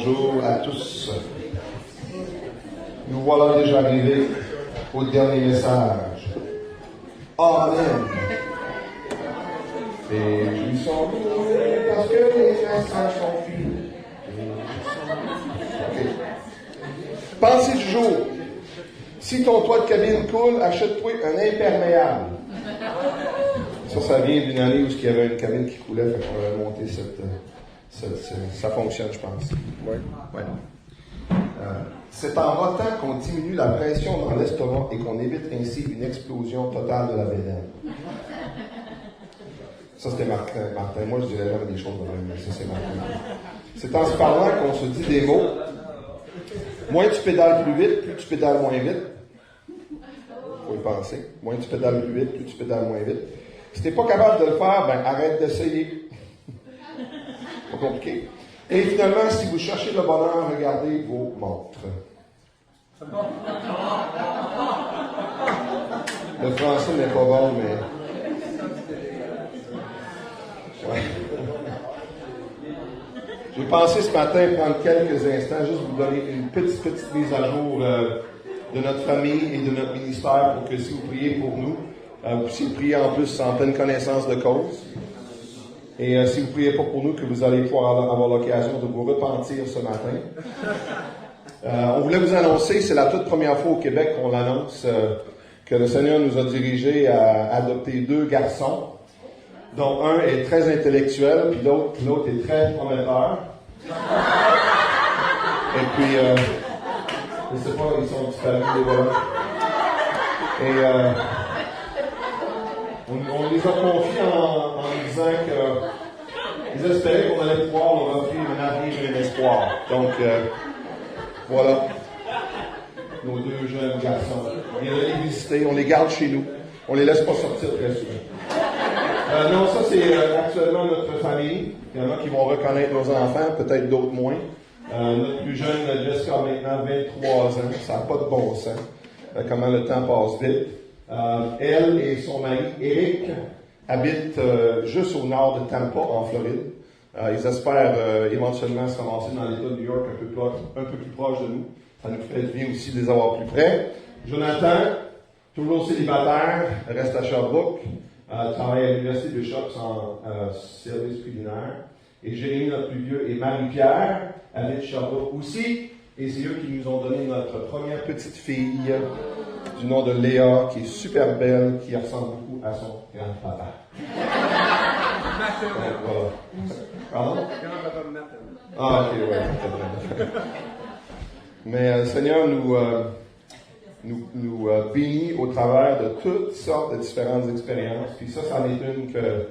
Bonjour à tous. Nous voilà déjà arrivés au dernier message. Amen. Réjouissons-nous parce que les messages sont finis. Okay. Pensée du jour. Si ton toit de cabine coule, achète-toi un imperméable. Ça vient d'une année où il y avait une cabine qui coulait, fait qu'on avait monté ça fonctionne, je pense. Oui. Ouais. C'est en rotant qu'on diminue la pression dans l'estomac et qu'on évite ainsi une explosion totale de la bédaine. Ça, c'était Martin. Moi, je dirais jamais des choses de même, mais ça, c'est Martin. C'est en se parlant qu'on se dit des mots. Moins tu pédales plus vite, plus tu pédales moins vite. Faut y penser. Moins tu pédales plus vite, plus tu pédales moins vite. Si t'es pas capable de le faire, ben arrête d'essayer. Pas compliqué. Et finalement, si vous cherchez le bonheur, regardez vos montres. Le français n'est pas bon, mais... Ouais. J'ai pensé ce matin prendre quelques instants, juste vous donner une petite mise à jour de notre famille et de notre ministère pour que si vous priez pour nous, vous puissiez prier en plus en pleine connaissance de cause. Et si vous ne priez pas pour nous, que vous allez pouvoir avoir l'occasion de vous repentir ce matin. On voulait vous annoncer, c'est la toute première fois au Québec qu'on l'annonce, que le Seigneur nous a dirigés à adopter 2 garçons, dont un est très intellectuel, puis l'autre est très prometteur. Et puis, je ne sais pas, ils sont disparus, les voilà. Et on les a confiés en disant qu'ils espéraient qu'on allait pouvoir leur offrir un avenir et un espoir. Donc, voilà, nos 2 jeunes garçons. On vient de les visiter, on les garde chez nous. On les laisse pas sortir très souvent. Non, ça c'est actuellement notre famille. Il y en a qui vont reconnaître nos enfants, peut-être d'autres moins. Notre plus jeune, Jessica, a maintenant 23 ans. Ça n'a pas de bon sens. Comment le temps passe vite. Elle et son mari, Eric, habitent juste au nord de Tampa, en Floride. Ils espèrent éventuellement se ramasser dans l'État de New York un peu plus proche de nous. Ça nous fait du bien aussi de les avoir plus près. Jonathan, toujours célibataire, reste à Sherbrooke, travaille à l'Université de Bishop en service culinaire. Et Jérémy, notre plus vieux, et Marie-Pierre, habite Sherbrooke aussi. Et c'est eux qui nous ont donné notre première petite fille, du nom de Léa, qui est super belle, qui ressemble beaucoup à son grand-papa. Voilà. Pardon? Ah, ok, ouais. Mais le Seigneur nous bénit au travers de toutes sortes de différentes expériences. Puis ça en est une que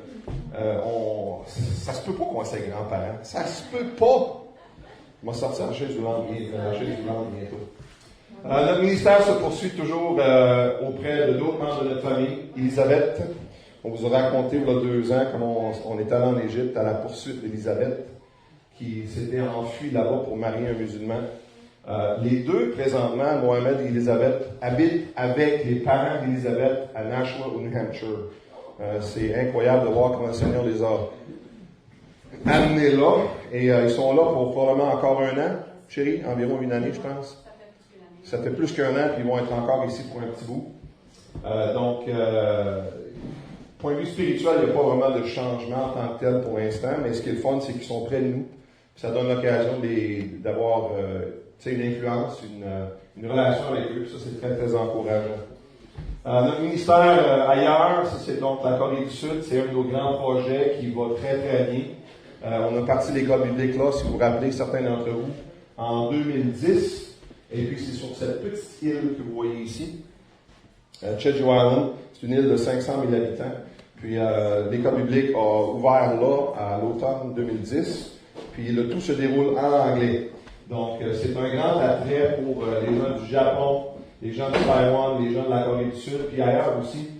ça se peut pas qu'on soit grands-parents. Ça se peut pas. On va sortir en chaise roulante bientôt. Notre ministère se poursuit toujours auprès de d'autres membres de notre famille. Élisabeth, on vous a raconté il y a 2 ans comment on est allé en Égypte à la poursuite d'Élisabeth, qui s'était enfuie là-bas pour marier un musulman. Les 2, présentement, Mohamed et Élisabeth, habitent avec les parents d'Élisabeth à Nashua, au New Hampshire. C'est incroyable de voir comment le Seigneur les a amenés là. Et ils sont là pour probablement encore 1 an, chérie, environ 1 année, je pense. Ça fait plus qu'1 an, puis ils vont être encore ici pour un petit bout. Donc, point de vue spirituel, il n'y a pas vraiment de changement en tant que tel pour l'instant, mais ce qui est le fun, c'est qu'ils sont près de nous. Ça donne l'occasion d'avoir une influence, une relation avec eux. Ça, c'est très, très encourageant. Notre ministère ailleurs, ça, c'est donc la Corée du Sud. C'est un de nos grands projets qui va très, très bien. On a parti l'école biblique là, si vous vous rappelez, certains d'entre vous, en 2010. Et puis, c'est sur cette petite île que vous voyez ici, Jeju Island. C'est une île de 500 000 habitants. Puis, l'école biblique a ouvert là, à l'automne 2010. Puis, le tout se déroule en anglais. Donc, c'est un grand attrait pour les gens du Japon, les gens de Taïwan, les gens de la Corée du Sud, puis ailleurs aussi,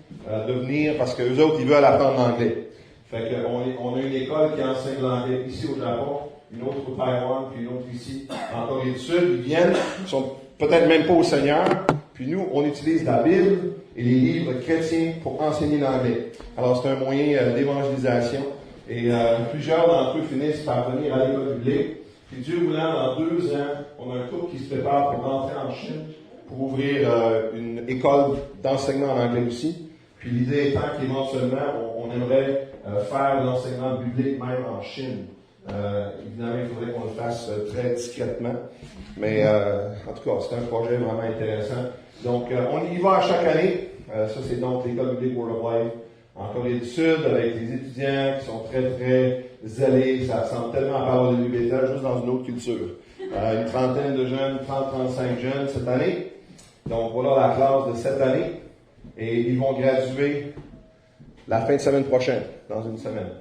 de venir, parce qu'eux autres, ils veulent apprendre l'anglais. Fait qu'on a une école qui enseigne l'anglais ici au Japon, une autre au Taïwan, puis une autre ici en Corée du Sud. Ils viennent, ils sont peut-être même pas au Seigneur, puis nous, on utilise la Bible et les livres chrétiens pour enseigner l'anglais. Alors, c'est un moyen d'évangélisation. Et plusieurs d'entre eux finissent par venir à l'école biblique. Puis Dieu voulant, dans 2 ans, on a un couple qui se prépare pour rentrer en Chine, pour ouvrir une école d'enseignement en anglais aussi. Puis l'idée étant qu'éventuellement, on aimerait faire l'enseignement biblique même en Chine. Évidemment, il faudrait qu'on le fasse très discrètement. Mais en tout cas, c'est un projet vraiment intéressant. Donc, on y va à chaque année. Ça, c'est donc l'école biblique Word of Life en Corée du Sud, avec les étudiants qui sont très, très zélés. Ça ressemble tellement à Parole de vie Bethel, juste dans une autre culture. Une trentaine de jeunes, 30-35 jeunes cette année. Donc, voilà la classe de cette année. Et ils vont graduer la fin de semaine prochaine, dans une semaine.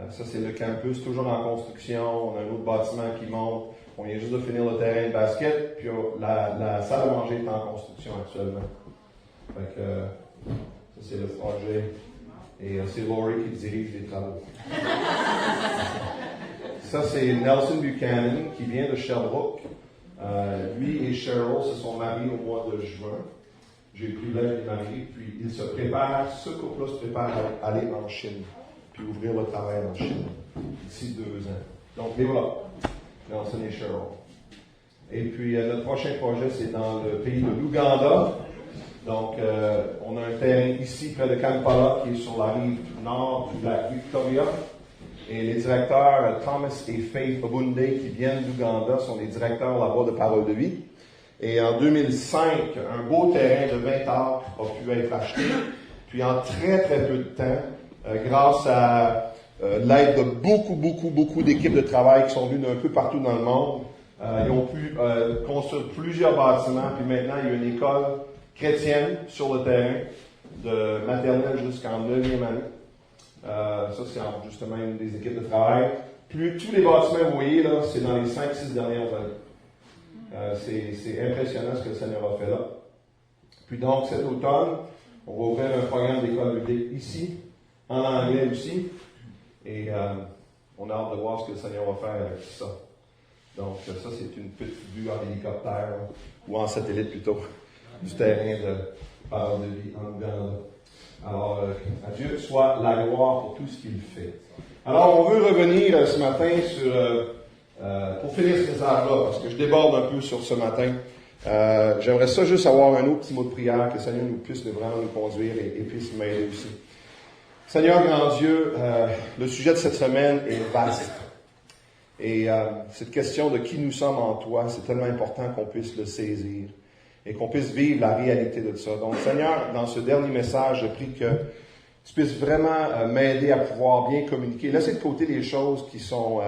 Ça, c'est le campus, toujours en construction. On a un autre bâtiment qui monte. On vient juste de finir le terrain de basket. Puis la salle à manger est en construction actuellement. Fait que, ça, c'est le projet. Et c'est Laurie qui dirige les travaux. Ça, c'est Nelson Buchanan, qui vient de Sherbrooke. Lui et Cheryl se sont mariés au mois de juin. J'ai eu le privilège de les marier. Puis ils se préparent, ce couple-là se prépare à aller en Chine. Puis ouvrir le travail en Chine d'ici 2 ans. Donc, les voilà. Nelson et Cheryl. Et puis, notre prochain projet, c'est dans le pays de l'Ouganda. Donc, on a un terrain ici, près de Kampala, qui est sur la rive nord du lac Victoria. Et les directeurs Thomas et Faith Obunde, qui viennent d'Ouganda, sont les directeurs là-bas de Parole de vie. Et en 2005, un beau terrain de 20 acres a pu être acheté. Puis en très, très peu de temps, grâce à l'aide de beaucoup d'équipes de travail qui sont venues d'un peu partout dans le monde, ils ont pu construire plusieurs bâtiments. Puis maintenant, il y a une école chrétienne sur le terrain, de maternelle jusqu'en 9e année. Ça, c'est justement une des équipes de travail. Tous les bâtiments que vous voyez, là, c'est dans les 5-6 dernières années. C'est impressionnant ce que le Seigneur a fait là. Puis donc, cet automne, on va ouvrir un programme d'école biblique ici, en anglais aussi. Et on a hâte de voir ce que le Seigneur va faire avec ça. Donc, ça, c'est une petite vue en hélicoptère, ou en satellite plutôt, du terrain de Parole de vie en Ouganda. Alors, à Dieu soit la gloire pour tout ce qu'il fait. Alors, on veut revenir ce matin sur, pour finir ce message-là, parce que je déborde un peu sur ce matin. J'aimerais ça juste avoir un autre petit mot de prière, que le Seigneur nous puisse vraiment nous conduire et puisse m'aider aussi. Seigneur grand Dieu, le sujet de cette semaine est vaste. Et cette question de qui nous sommes en toi, c'est tellement important qu'on puisse le saisir et qu'on puisse vivre la réalité de ça. Donc, Seigneur, dans ce dernier message, je prie que tu puisses vraiment m'aider à pouvoir bien communiquer. Laisser de côté les choses qui sont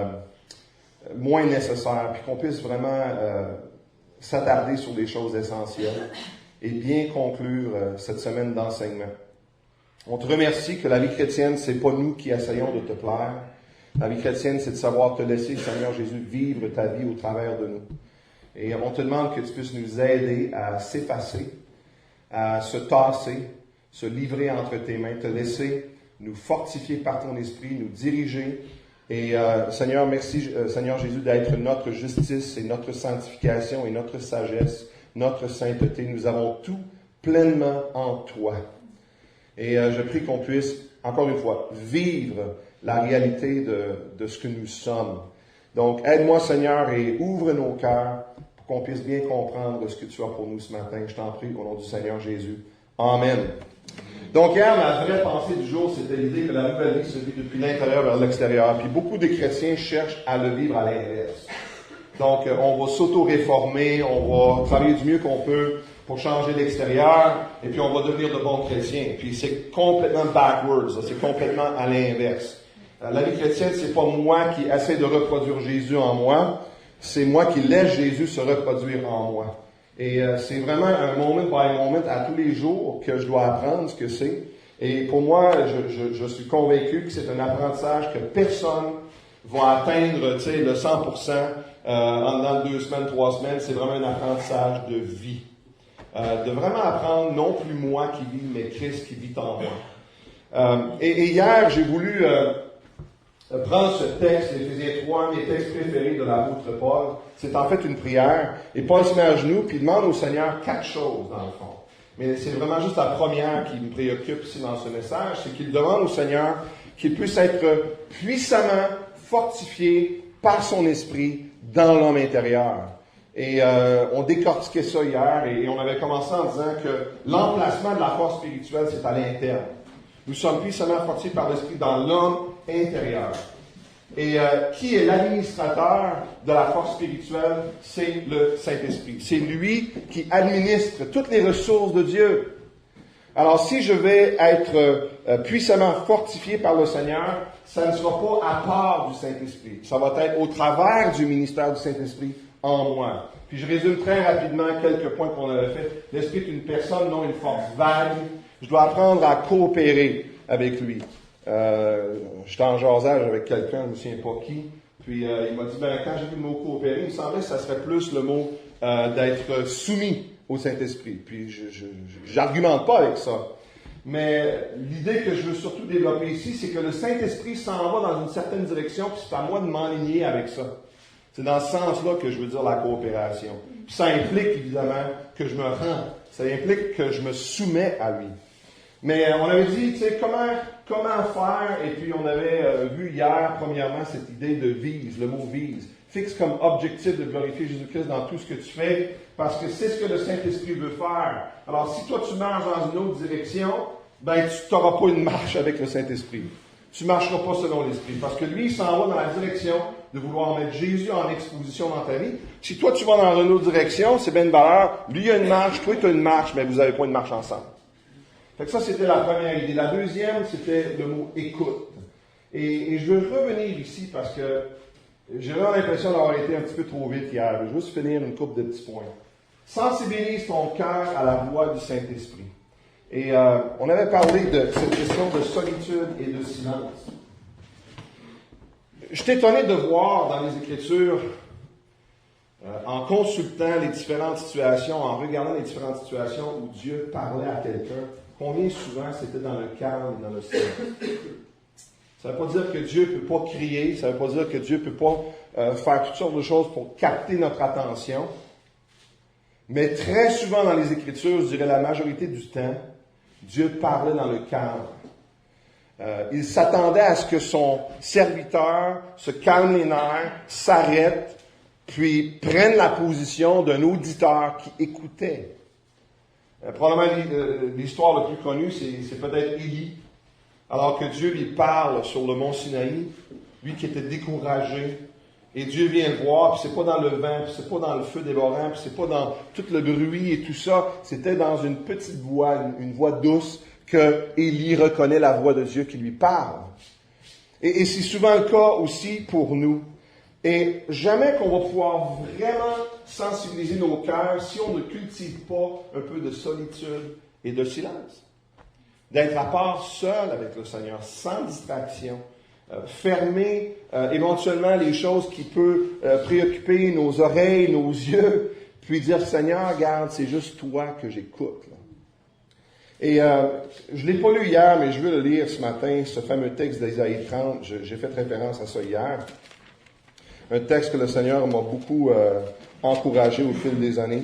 moins nécessaires, puis qu'on puisse vraiment s'attarder sur des choses essentielles et bien conclure cette semaine d'enseignement. On te remercie que la vie chrétienne, c'est pas nous qui essayons de te plaire. La vie chrétienne, c'est de savoir te laisser, Seigneur Jésus, vivre ta vie au travers de nous. Et on te demande que tu puisses nous aider à s'effacer, à se tasser, se livrer entre tes mains, te laisser nous fortifier par ton esprit, nous diriger. Et Seigneur, merci Seigneur Jésus d'être notre justice et notre sanctification et notre sagesse, notre sainteté. Nous avons tout pleinement en toi. Et je prie qu'on puisse, encore une fois, vivre la réalité de ce que nous sommes. Donc, aide-moi Seigneur et ouvre nos cœurs pour qu'on puisse bien comprendre ce que tu as pour nous ce matin. Je t'en prie au nom du Seigneur Jésus. Amen. Donc hier, ma vraie pensée du jour, c'était l'idée que la nouvelle vie se vit depuis l'intérieur vers l'extérieur. Puis beaucoup de chrétiens cherchent à le vivre à l'inverse. Donc, on va s'auto-réformer, on va travailler du mieux qu'on peut pour changer l'extérieur, et puis on va devenir de bons chrétiens. Puis c'est complètement backwards, c'est complètement à l'inverse. La vie chrétienne, c'est pas moi qui essaie de reproduire Jésus en moi, c'est moi qui laisse Jésus se reproduire en moi. Et c'est vraiment un moment by moment à tous les jours que je dois apprendre ce que c'est. Et pour moi, je suis convaincu que c'est un apprentissage que personne va atteindre, le 100% en dedans de 2 semaines, 3 semaines. C'est vraiment un apprentissage de vie. De vraiment apprendre, non plus moi qui vis, mais Christ qui vit en moi. Et hier, j'ai voulu prendre ce texte, Éphésiens 3, un des textes préférés de l'apôtre Paul. C'est en fait une prière. Et Paul se met à genoux, puis il demande au Seigneur 4 choses, dans le fond. Mais c'est vraiment juste la première qui me préoccupe ici dans ce message, c'est qu'il demande au Seigneur qu'il puisse être puissamment fortifié par son esprit dans l'homme intérieur. Et on décortiquait ça hier et on avait commencé en disant que l'emplacement de la force spirituelle, c'est à l'interne. Nous sommes puissamment fortifiés par l'Esprit dans l'homme intérieur. Et qui est l'administrateur de la force spirituelle? C'est le Saint-Esprit. C'est lui qui administre toutes les ressources de Dieu. Alors, si je vais être puissamment fortifié par le Seigneur, ça ne sera pas à part du Saint-Esprit. Ça va être au travers du ministère du Saint-Esprit en moi. Puis je résume très rapidement quelques points qu'on avait fait. L'Esprit est une personne, non une force vague. Je dois apprendre à coopérer avec lui. J'étais en jasage avec quelqu'un, je ne me souviens pas qui. Puis il m'a dit, quand j'ai vu le mot coopérer, il me semblait que ça serait plus le mot d'être soumis au Saint-Esprit. Puis j'argumente pas avec ça. Mais l'idée que je veux surtout développer ici, c'est que le Saint-Esprit s'en va dans une certaine direction, puis c'est à moi de m'enligner avec ça. C'est dans ce sens-là que je veux dire la coopération. Puis ça implique évidemment que je me rends. Ça implique que je me soumets à lui. Mais on avait dit, tu sais, comment faire, et puis on avait vu hier, premièrement, cette idée de vise, le mot vise. Fixe comme objectif de glorifier Jésus-Christ dans tout ce que tu fais, parce que c'est ce que le Saint-Esprit veut faire. Alors, si toi tu marches dans une autre direction, ben tu n'auras pas une marche avec le Saint-Esprit. Tu ne marcheras pas selon l'Esprit, parce que lui, il s'en va dans la direction de vouloir mettre Jésus en exposition dans ta vie. Si toi tu vas dans une autre direction, c'est bien une valeur. Lui, il a une marche, toi tu as une marche, mais vous n'avez pas une marche ensemble. Fait que ça, c'était la première idée. La deuxième, c'était le mot écoute. Et je veux revenir ici parce que j'ai vraiment l'impression d'avoir été un petit peu trop vite hier. Je veux juste finir une couple de petits points. Sensibilise ton cœur à la voix du Saint-Esprit. Et on avait parlé de cette question de solitude et de silence. Je suis étonné de voir dans les Écritures, en consultant les différentes situations, en regardant les différentes situations où Dieu parlait à quelqu'un, combien souvent c'était dans le calme et dans le silence. Ça ne veut pas dire que Dieu ne peut pas crier, ça ne veut pas dire que Dieu ne peut pas faire toutes sortes de choses pour capter notre attention. Mais très souvent dans les Écritures, je dirais la majorité du temps, Dieu parlait dans le calme. Il s'attendait à ce que son serviteur se calme les nerfs, s'arrête, puis prenne la position d'un auditeur qui écoutait. Probablement l'histoire la plus connue, c'est peut-être Élie. Alors que Dieu lui parle sur le mont Sinaï, lui qui était découragé, et Dieu vient le voir, puis c'est pas dans le vent, puis c'est pas dans le feu dévorant, puis c'est pas dans tout le bruit et tout ça, c'était dans une petite voix, une voix douce, que Élie reconnaît la voix de Dieu qui lui parle. Et c'est souvent le cas aussi pour nous. Et jamais qu'on va pouvoir vraiment sensibiliser nos cœurs si on ne cultive pas un peu de solitude et de silence. D'être à part seul avec le Seigneur, sans distraction. Fermer éventuellement les choses qui peuvent préoccuper nos oreilles, nos yeux, puis dire, Seigneur, regarde, c'est juste toi que j'écoute. Là. Et je ne l'ai pas lu hier, mais je veux le lire ce matin, ce fameux texte d'Ésaïe 30. J'ai fait référence à ça hier. Un texte que le Seigneur m'a beaucoup encouragé au fil des années,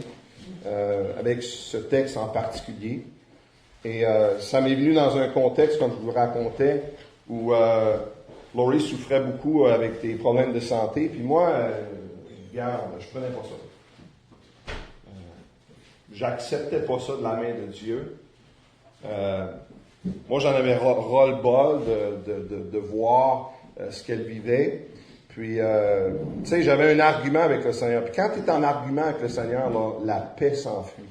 avec ce texte en particulier. Et ça m'est venu dans un contexte, comme je vous racontais, où Laurie souffrait beaucoup avec des problèmes de santé. Puis moi, regarde, je prenais pas ça. J'acceptais pas ça de la main de Dieu. Moi, j'en avais ras-le-bol de voir ce qu'elle vivait. Puis, tu sais, j'avais un argument avec le Seigneur. Puis quand tu es en argument avec le Seigneur, là, la paix s'enfuit.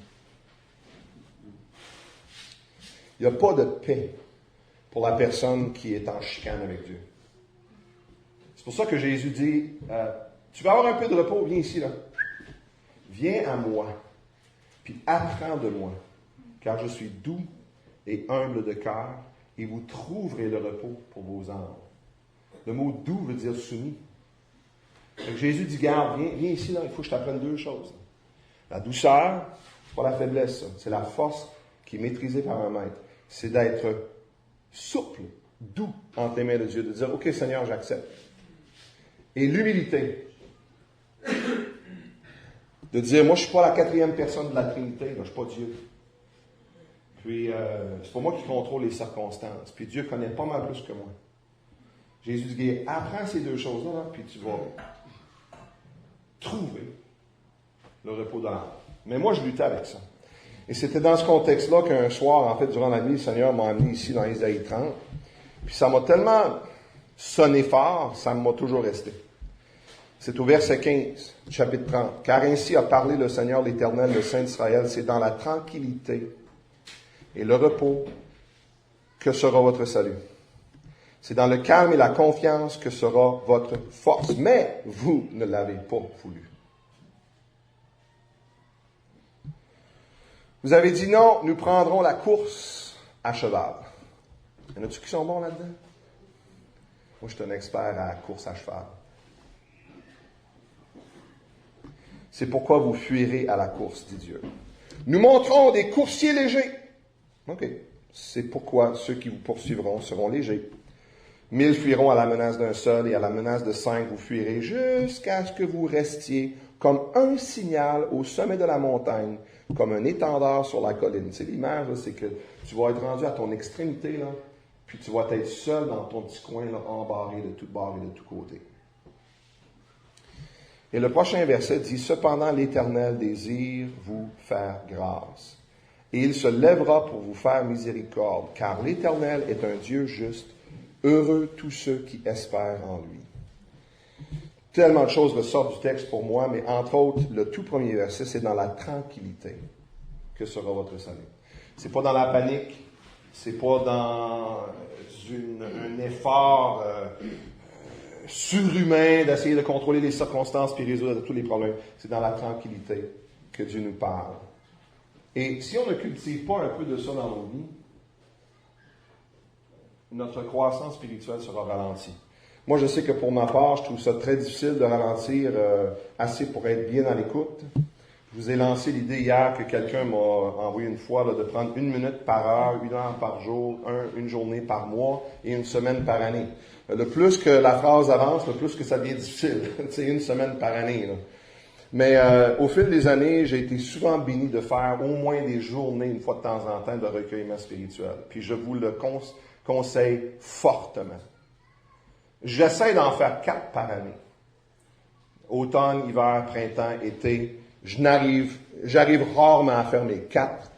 Il n'y a pas de paix pour la personne qui est en chicane avec Dieu. C'est pour ça que Jésus dit, tu vas avoir un peu de repos, viens ici, là. Viens à moi, puis apprends de moi, car je suis doux et humble de cœur, et vous trouverez le repos pour vos âmes. Le mot doux veut dire soumis. Donc Jésus dit, garde, viens ici, là, il faut que je t'apprenne deux choses. La douceur, c'est pas la faiblesse, ça. C'est la force qui est maîtrisée par un maître. C'est d'être souple, doux entre les mains de Dieu, de dire, OK Seigneur, j'accepte. Et l'humilité, de dire, moi je ne suis pas la quatrième personne de la Trinité, là, je ne suis pas Dieu. Puis, c'est pas moi qui contrôle les circonstances. Puis Dieu connaît pas mal plus que moi. Jésus dit, apprends ces deux choses-là, puis tu vas trouver le repos de l'âme. Mais moi, je luttais avec ça. Et c'était dans ce contexte-là qu'un soir, en fait, durant la nuit, le Seigneur m'a amené ici dans Isaïe 30. Puis ça m'a tellement sonné fort, ça m'a toujours resté. C'est au verset 15, chapitre 30. « Car ainsi a parlé le Seigneur l'Éternel, le Saint d'Israël, c'est dans la tranquillité et le repos que sera votre salut. C'est dans le calme et la confiance que sera votre force. Mais vous ne l'avez pas voulu. » Vous avez dit non, nous prendrons la course à cheval. Y en a-tu qui sont bons là-dedans? Moi, je suis un expert à la course à cheval. C'est pourquoi vous fuirez à la course, dit Dieu. Nous montrons des coursiers légers. OK. C'est pourquoi ceux qui vous poursuivront seront légers. 1000 fuiront à la menace d'un seul, et à la menace de 5, vous fuirez jusqu'à ce que vous restiez comme un signal au sommet de la montagne, comme un étendard sur la colline. C'est l'image, là, c'est que tu vas être rendu à ton extrémité, là, puis tu vas être seul dans ton petit coin, là, embarré de toutes bords et de tous côtés. Et le prochain verset dit, « Cependant l'Éternel désire vous faire grâce, et il se lèvera pour vous faire miséricorde, car l'Éternel est un Dieu juste, heureux tous ceux qui espèrent en lui. » Tellement de choses ressortent du texte pour moi, mais entre autres, le tout premier verset, c'est dans la tranquillité que sera votre salut. C'est pas dans la panique, c'est pas dans un effort surhumain d'essayer de contrôler les circonstances puis résoudre tous les problèmes. C'est dans la tranquillité que Dieu nous parle. Et si on ne cultive pas un peu de ça dans nos vies, notre croissance spirituelle sera ralentie. Moi, je sais que pour ma part, je trouve ça très difficile de ralentir assez pour être bien à l'écoute. Je vous ai lancé l'idée hier que quelqu'un m'a envoyé une fois là, de prendre 1 minute par heure, 1 heure par jour, une journée par mois et 1 semaine par année. Le plus que la phrase avance, le plus que ça devient difficile. C'est 1 semaine par année. Là. Mais au fil des années, j'ai été souvent béni de faire au moins des journées, une fois de temps en temps, de recueillement spirituel. Puis je vous le conseille fortement. J'essaie d'en faire 4 par année. Automne, hiver, printemps, été. J'arrive rarement à faire mes 4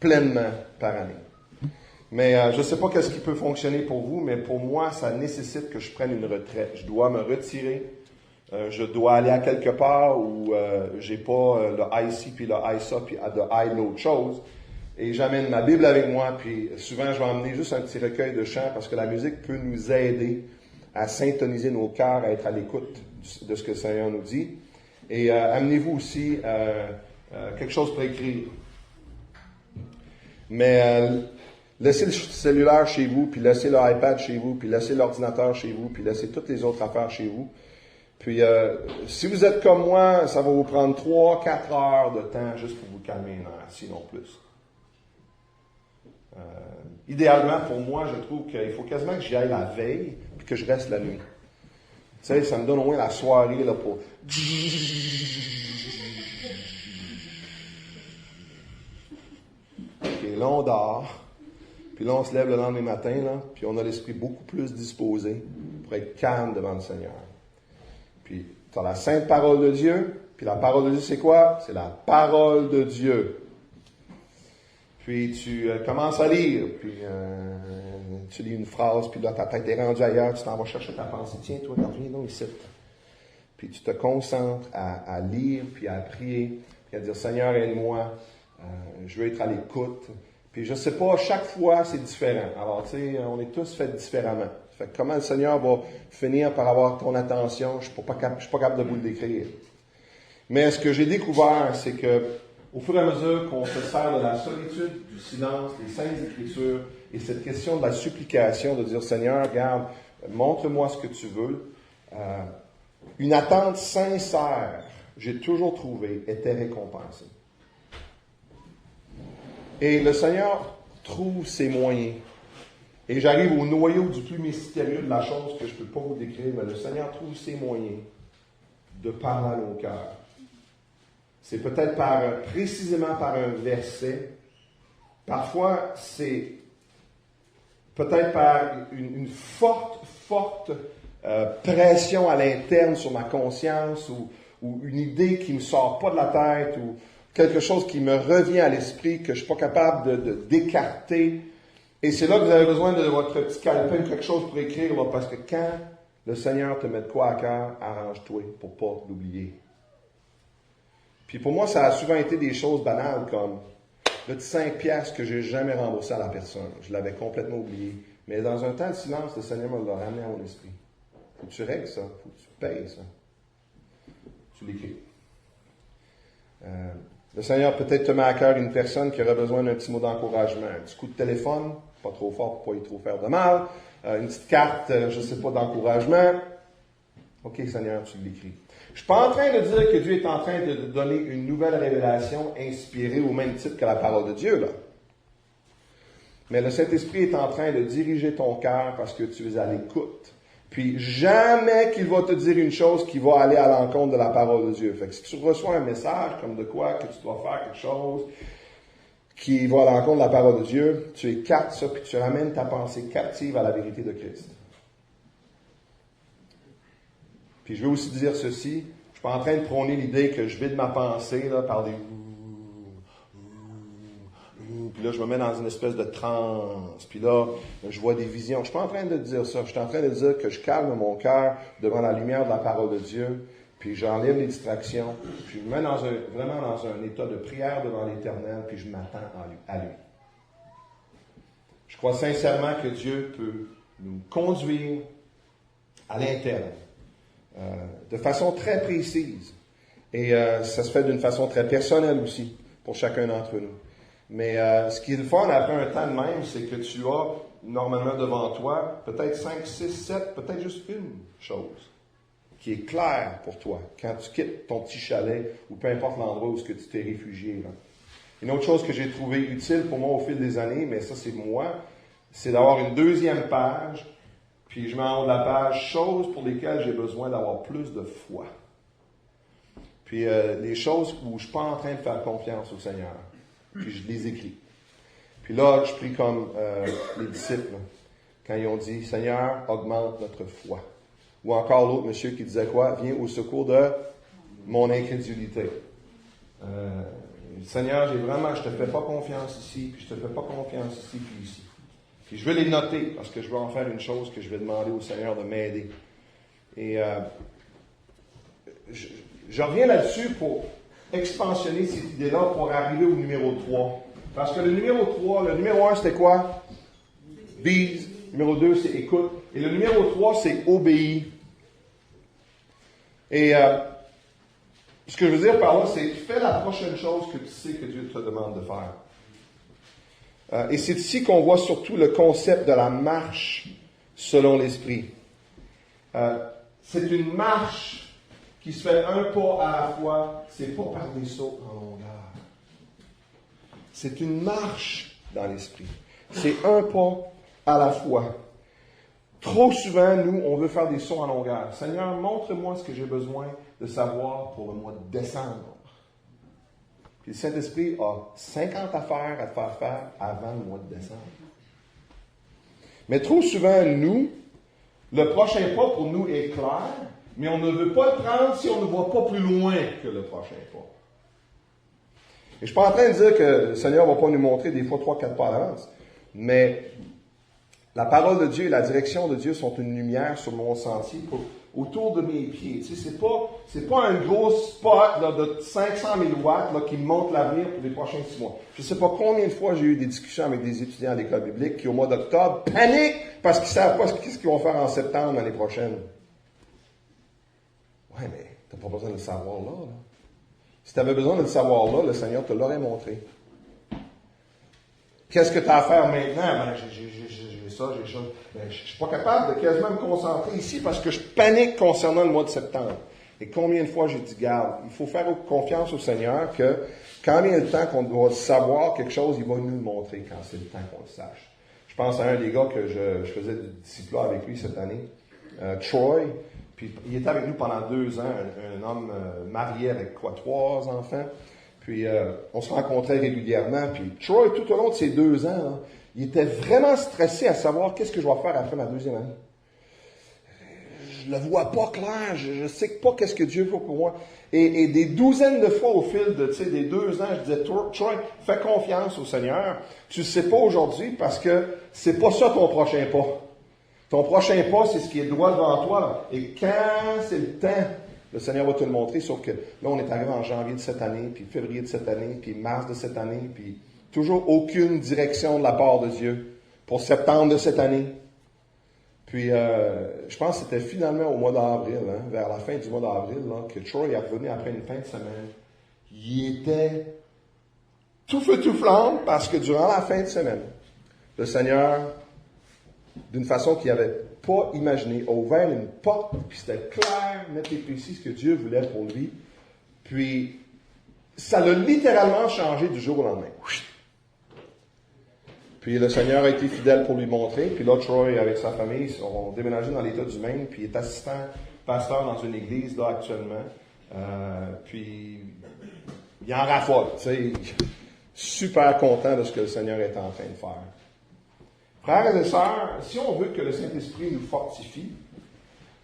pleinement par année. Mais je ne sais pas qu'est-ce qui peut fonctionner pour vous, mais pour moi, ça nécessite que je prenne une retraite. Je dois me retirer. Je dois aller à quelque part où j'ai pas le IC, puis le ISA, puis de l'autre chose. Et j'amène ma Bible avec moi, puis souvent je vais emmener juste un petit recueil de chants parce que la musique peut nous aider à syntoniser nos cœurs, à être à l'écoute de ce que le Seigneur nous dit. Et amenez-vous aussi quelque chose pour écrire. Mais laissez le cellulaire chez vous, puis laissez l'iPad chez vous, puis laissez l'ordinateur chez vous, puis laissez toutes les autres affaires chez vous. Puis si vous êtes comme moi, ça va vous prendre 3-4 heures de temps juste pour vous calmer une heure, sinon plus. Idéalement, pour moi, je trouve qu'il faut quasiment que j'y aille la veille, puis que je reste la nuit. Tu sais, ça me donne au moins la soirée là pour... OK, là, on dort. Puis là, on se lève le lendemain matin, là, puis on a l'esprit beaucoup plus disposé pour être calme devant le Seigneur. Puis, tu as la sainte parole de Dieu. Puis la parole de Dieu, c'est quoi? C'est la parole de Dieu. Puis tu commences à lire, puis tu lis une phrase, puis là, ta tête est rendue ailleurs, tu t'en vas chercher ta pensée. Tiens, toi, reviens donc ici. Puis tu te concentres à lire, puis à prier, puis à dire, Seigneur, aide-moi, je veux être à l'écoute. Puis je sais pas, chaque fois, c'est différent. Alors, tu sais, on est tous faits différemment. Fait que comment le Seigneur va finir par avoir ton attention, je suis pas capable de vous le décrire. Mais ce que j'ai découvert, c'est que au fur et à mesure qu'on se sert de la solitude, du silence, des saintes écritures, et cette question de la supplication, de dire, Seigneur, regarde, montre-moi ce que tu veux, une attente sincère, j'ai toujours trouvé, était récompensée. Et le Seigneur trouve ses moyens. Et j'arrive au noyau du plus mystérieux de la chose que je ne peux pas vous décrire, mais le Seigneur trouve ses moyens de parler à nos cœurs. C'est peut-être précisément par un verset. Parfois, c'est peut-être par une forte pression à l'interne sur ma conscience ou une idée qui me sort pas de la tête, ou quelque chose qui me revient à l'esprit, que je suis pas capable d'écarter. Et c'est là que vous avez besoin de votre petit calepin, quelque chose pour écrire, là, parce que quand le Seigneur te met de quoi à cœur, arrange-toi pour pas l'oublier. Puis pour moi, ça a souvent été des choses banales, comme le petit 5 piastres que j'ai jamais remboursé à la personne. Je l'avais complètement oublié. Mais dans un temps de silence, le Seigneur me l'a ramené à mon esprit. Faut que tu règles ça, faut que tu payes ça. Tu l'écris. Le Seigneur peut-être te met à cœur une personne qui aurait besoin d'un petit mot d'encouragement, un petit coup de téléphone, pas trop fort pour pas y trop faire de mal, une petite carte, je sais pas, d'encouragement. OK, Seigneur, tu l'écris. Je suis pas en train de dire que Dieu est en train de donner une nouvelle révélation inspirée au même titre que la parole de Dieu, là. Mais le Saint-Esprit est en train de diriger ton cœur parce que tu es à l'écoute. Puis jamais qu'il va te dire une chose qui va aller à l'encontre de la parole de Dieu. Fait que si tu reçois un message comme de quoi que tu dois faire quelque chose qui va à l'encontre de la parole de Dieu, tu écartes ça puis tu ramènes ta pensée captive à la vérité de Christ. Puis je veux aussi dire ceci, je suis pas en train de prôner l'idée que je vide ma pensée là, par des puis là je me mets dans une espèce de transe, puis là je vois des visions. Je suis pas en train de dire ça, je suis en train de dire que je calme mon cœur devant la lumière de la parole de Dieu, puis j'enlève les distractions, puis je me mets vraiment dans un état de prière devant l'Éternel, puis je m'attends à lui. Je crois sincèrement que Dieu peut nous conduire à l'interne, de façon très précise. Et ça se fait d'une façon très personnelle aussi, pour chacun d'entre nous. Mais ce qui est le fun après un temps de même, c'est que tu as normalement devant toi peut-être 5, 6, 7, peut-être juste une chose qui est claire pour toi quand tu quittes ton petit chalet ou peu importe l'endroit où tu t'es réfugié. Là. Une autre chose que j'ai trouvé utile pour moi au fil des années, mais ça c'est moi, c'est d'avoir une deuxième page, puis je mets en haut de la page « Choses pour lesquelles j'ai besoin d'avoir plus de foi ». Puis les choses où je ne suis pas en train de faire confiance au Seigneur. Puis je les écris. Puis là, je prie comme les disciples, quand ils ont dit « Seigneur, augmente notre foi ». Ou encore l'autre monsieur qui disait quoi? « Viens au secours de mon incrédulité ». Seigneur, je te fais pas confiance ici, puis je te fais pas confiance ici, puis ici. Puis je vais les noter, parce que je veux en faire une chose que je vais demander au Seigneur de m'aider. Et je reviens là-dessus pour expansionner cette idée-là pour arriver au numéro 3. Parce que le numéro 1, c'était quoi? Bise. Numéro 2, c'est écoute. Et le numéro 3, c'est obéis. Et ce que je veux dire par là, c'est fais la prochaine chose que tu sais que Dieu te demande de faire. Et c'est ici qu'on voit surtout le concept de la marche selon l'Esprit. C'est une marche qui se fait un pas à la fois, c'est pas par des sauts en longueur. C'est une marche dans l'esprit. C'est un pas à la fois. Trop souvent, nous, on veut faire des sauts en longueur. Seigneur, montre-moi ce que j'ai besoin de savoir pour le mois de décembre. Puis le Saint-Esprit a 50 affaires à te faire faire avant le mois de décembre. Mais trop souvent, nous, le prochain pas pour nous est clair, mais on ne veut pas le prendre si on ne voit pas plus loin que le prochain pas. Et je ne suis pas en train de dire que le Seigneur ne va pas nous montrer des fois 3-4 pas à l'avance, mais la parole de Dieu et la direction de Dieu sont une lumière sur mon sentier autour de mes pieds. Tu sais, c'est pas un gros spot là, de 500 000 watts là, qui me montre l'avenir pour les prochains 6 mois. Je ne sais pas combien de fois j'ai eu des discussions avec des étudiants à l'école biblique qui, au mois d'octobre, paniquent parce qu'ils ne savent pas ce qu'ils vont faire en septembre l'année prochaine. Ouais, mais tu n'as pas besoin de le savoir là. Si tu avais besoin de le savoir là, le Seigneur te l'aurait montré. Qu'est-ce que tu as à faire maintenant? Ben, j'ai ça. Ben, je ne suis pas capable de quasiment me concentrer ici parce que je panique concernant le mois de septembre. Et combien de fois j'ai dit, garde, il faut faire confiance au Seigneur que quand il y a le temps qu'on doit savoir quelque chose, il va nous le montrer quand c'est le temps qu'on le sache. Je pense à un des gars que je faisais du disciple avec lui cette année, Troy. Puis il était avec nous pendant 2 ans, un homme marié avec 3 enfants. Puis on se rencontrait régulièrement. Puis Troy, tout au long de ces 2 ans, là, il était vraiment stressé à savoir qu'est-ce que je vais faire après ma 2e année. je le vois pas clair, je sais pas qu'est-ce que Dieu veut pour moi. Et des douzaines de fois au fil des 2 ans, je disais, Troy, fais confiance au Seigneur. Tu le sais pas aujourd'hui parce que c'est pas ça ton prochain pas. Ton prochain pas, c'est ce qui est droit devant toi. Et quand c'est le temps, le Seigneur va te le montrer, sauf que là, on est arrivé en janvier de cette année, puis février de cette année, puis mars de cette année, puis toujours aucune direction de la part de Dieu pour septembre de cette année. Puis, je pense que c'était finalement au mois d'avril, vers la fin du mois d'avril, que Troy est revenu après une fin de semaine. Il était tout feu, tout flamme, parce que durant la fin de semaine, le Seigneur, d'une façon qu'il n'avait pas imaginée, a ouvert une porte, puis c'était clair, net et précis ce que Dieu voulait pour lui. Puis, ça l'a littéralement changé du jour au lendemain. Puis le Seigneur a été fidèle pour lui montrer. Puis là, Troy, avec sa famille, ont déménagé dans l'État du Maine, puis il est assistant pasteur dans une église, là, actuellement. Puis, il en raffole, tu sais. Super content de ce que le Seigneur est en train de faire. Frères et sœurs, si on veut que le Saint-Esprit nous fortifie,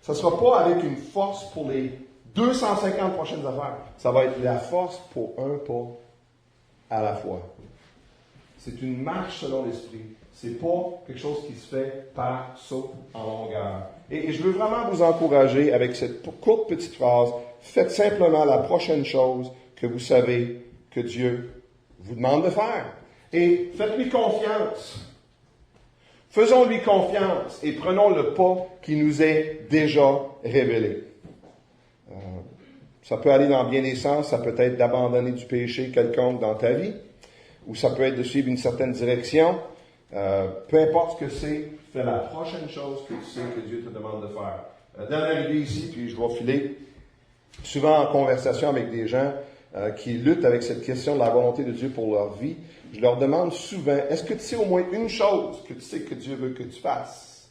ce ne sera pas avec une force pour les 250 prochaines affaires. Ça va être la force pour un pas à la fois. C'est une marche selon l'Esprit. C'est pas quelque chose qui se fait par saut en longueur. Et je veux vraiment vous encourager avec cette courte petite phrase. Faites simplement la prochaine chose que vous savez que Dieu vous demande de faire. Et faites-lui confiance. Faisons-lui confiance et prenons le pas qui nous est déjà révélé. Ça peut aller dans bien des sens. Ça peut être d'abandonner du péché quelconque dans ta vie. Ou ça peut être de suivre une certaine direction. Peu importe ce que c'est, fais la prochaine chose que tu sais que Dieu te demande de faire. Dans l'arrivée ici, puis je vais filer, souvent en conversation avec des gens qui luttent avec cette question de la volonté de Dieu pour leur vie, je leur demande souvent, est-ce que tu sais au moins une chose que tu sais que Dieu veut que tu fasses?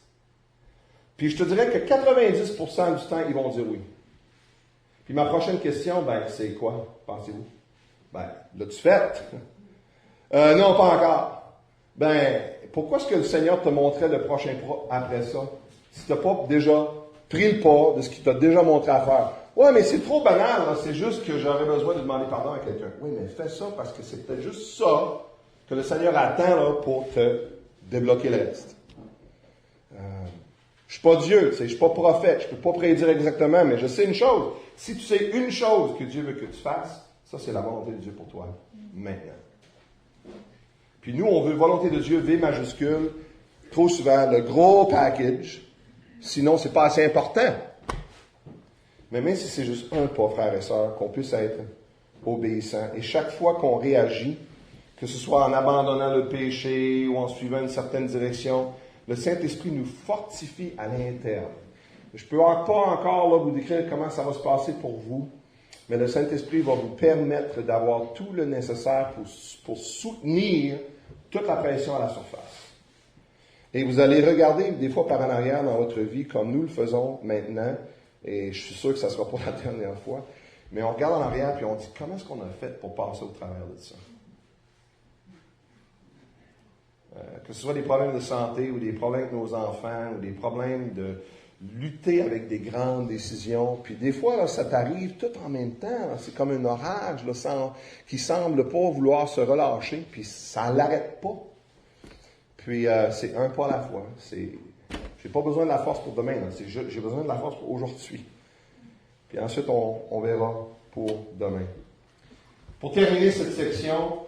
Puis je te dirais que 90% du temps, ils vont dire oui. Puis ma prochaine question, c'est quoi, pensez-vous? L'as-tu fait? Non, pas encore. Pourquoi est-ce que le Seigneur te montrait le prochain pas après ça? Si tu n'as pas déjà pris le pas de ce qu'il t'a déjà montré à faire. Ouais, mais c'est trop banal, c'est juste que j'aurais besoin de demander pardon à quelqu'un. Oui, mais fais ça parce que c'est peut-être juste ça que le Seigneur attend là, pour te débloquer le reste. Je suis pas Dieu, je suis pas prophète, je peux pas prédire exactement, mais je sais une chose. Si tu sais une chose que Dieu veut que tu fasses, ça c'est la volonté de Dieu pour toi, maintenant. Puis nous, on veut volonté de Dieu, V majuscule, trop souvent, le gros package, sinon c'est pas assez important. Mais même si c'est juste un pas, frères et sœurs, qu'on puisse être obéissant. Et chaque fois qu'on réagit, que ce soit en abandonnant le péché ou en suivant une certaine direction, le Saint-Esprit nous fortifie à l'interne. Je ne peux pas encore là, vous décrire comment ça va se passer pour vous, mais le Saint-Esprit va vous permettre d'avoir tout le nécessaire pour soutenir toute la pression à la surface. Et vous allez regarder des fois par en arrière dans votre vie, comme nous le faisons maintenant, et je suis sûr que ça ne sera pas la dernière fois, mais on regarde en arrière et on dit, comment est-ce qu'on a fait pour passer au travers de ça? Que ce soit des problèmes de santé ou des problèmes avec nos enfants ou des problèmes de lutter avec des grandes décisions. Puis des fois, là, ça t'arrive tout en même temps. Là. C'est comme un orage là, qui semble pas vouloir se relâcher, puis ça ne l'arrête pas. Puis c'est un pas à la fois. J'ai pas besoin de la force pour demain. Là. J'ai besoin de la force pour aujourd'hui. Puis ensuite, on verra pour demain. Pour terminer cette section,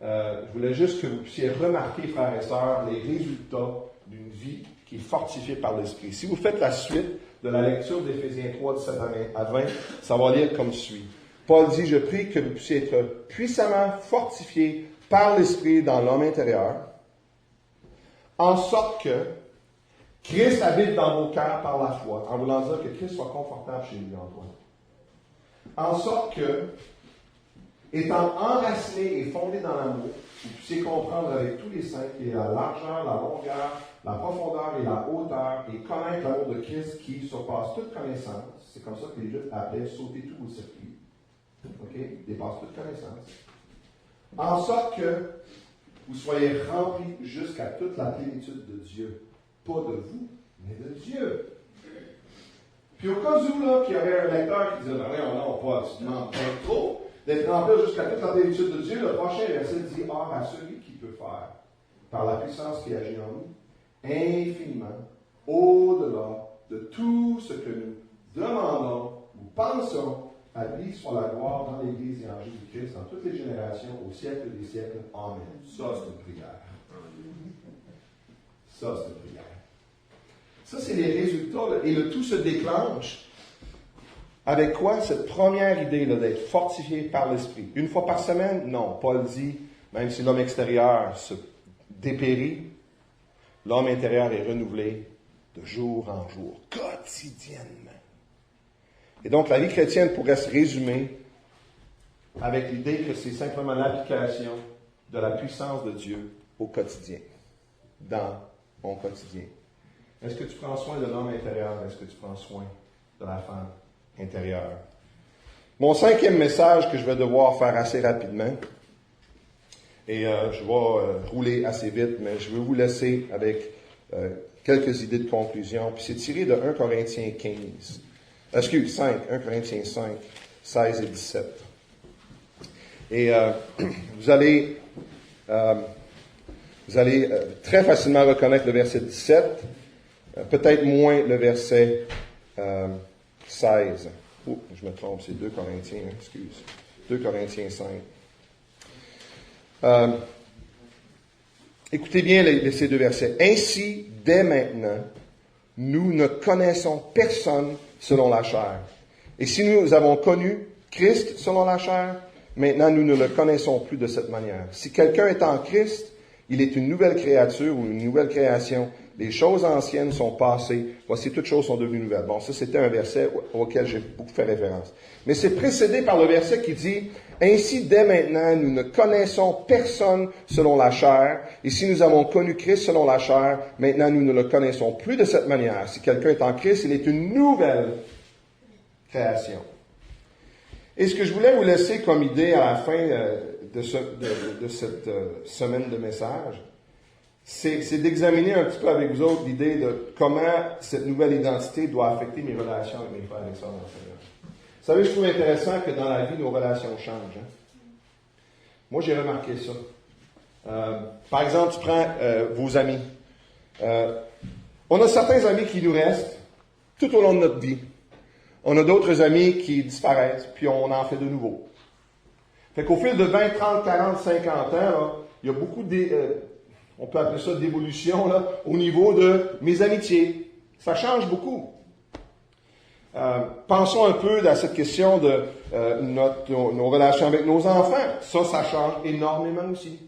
je voulais juste que vous puissiez remarquer, frères et sœurs, les résultats d'une vie qui est fortifiée par l'Esprit. Si vous faites la suite de la lecture d'Éphésiens 3, 17 à 20, ça va lire comme suit. Paul dit, je prie que vous puissiez être puissamment fortifiés par l'Esprit dans l'homme intérieur, en sorte que Christ habite dans vos cœurs par la foi, en voulant dire que Christ soit confortable chez lui en toi. En sorte que, étant enraciné et fondé dans l'amour, vous puissiez comprendre avec tous les saints qu'il y a la largeur, la longueur, la profondeur et la hauteur, et connaître l'amour de Christ qui surpasse toute connaissance. C'est comme ça que les Juifs appelaient sauter tout au circuit. OK? Dépasse toute connaissance. En sorte que vous soyez remplis jusqu'à toute la plénitude de Dieu. Pas de vous, mais de Dieu. Puis au cas où, là, qu'il y avait un lecteur qui disait, non, pas, tu demandes pas trop d'être rempli jusqu'à toute la plénitude de Dieu, le prochain verset dit, or à celui qui peut faire, par la puissance qui agit en nous, infiniment, au-delà de tout ce que nous demandons ou pensons, à lui soit la gloire dans l'Église et en Jésus-Christ, dans toutes les générations, au siècle des siècles. Amen. Ça, c'est une prière. Ça, c'est une prière. Ça, c'est les résultats. Là. Et le tout se déclenche avec quoi? Cette première idée là, d'être fortifié par l'Esprit. Une fois par semaine? Non. Paul dit, même si l'homme extérieur se dépérit, l'homme intérieur est renouvelé de jour en jour, quotidiennement. Et donc, la vie chrétienne pourrait se résumer avec l'idée que c'est simplement l'application de la puissance de Dieu au quotidien, dans mon quotidien. Est-ce que tu prends soin de l'homme intérieur? Est-ce que tu prends soin de la femme intérieure? Mon cinquième message que je vais devoir faire assez rapidement, et je vais rouler assez vite, mais je vais vous laisser avec quelques idées de conclusion. Puis c'est tiré de 1 Corinthiens 5, 1 Corinthiens 5, 16 et 17. Et vous allez très facilement reconnaître le verset 17, peut-être moins le verset 16. Oh, je me trompe, c'est 2 Corinthiens, excuse. 2 Corinthiens 5. Écoutez bien ces deux versets. Ainsi, dès maintenant, nous ne connaissons personne selon la chair. Et si nous avons connu Christ selon la chair, maintenant nous ne le connaissons plus de cette manière. Si quelqu'un est en Christ, il est une nouvelle créature ou une nouvelle création. Les choses anciennes sont passées. Voici, toutes choses sont devenues nouvelles. Bon, ça, c'était un verset auquel j'ai beaucoup fait référence. Mais c'est précédé par le verset qui dit, « Ainsi, dès maintenant, nous ne connaissons personne selon la chair. Et si nous avons connu Christ selon la chair, maintenant nous ne le connaissons plus de cette manière. Si quelqu'un est en Christ, il est une nouvelle création. » Et ce que je voulais vous laisser comme idée à la fin de cette semaine de message, c'est d'examiner un petit peu avec vous autres l'idée de comment cette nouvelle identité doit affecter mes relations avec mes frères et sœurs dans le Seigneur. Vous savez, je trouve intéressant que dans la vie, nos relations changent. Hein? Moi, j'ai remarqué ça. Par exemple, tu prends vos amis. On a certains amis qui nous restent tout au long de notre vie. On a d'autres amis qui disparaissent, puis on en fait de nouveaux. Fait qu'au fil de 20, 30, 40, 50 ans, là, il y a beaucoup on peut appeler ça d'évolution, là, au niveau de mes amitiés. Ça change beaucoup. Pensons un peu à cette question de nos relations avec nos enfants. Ça change énormément aussi.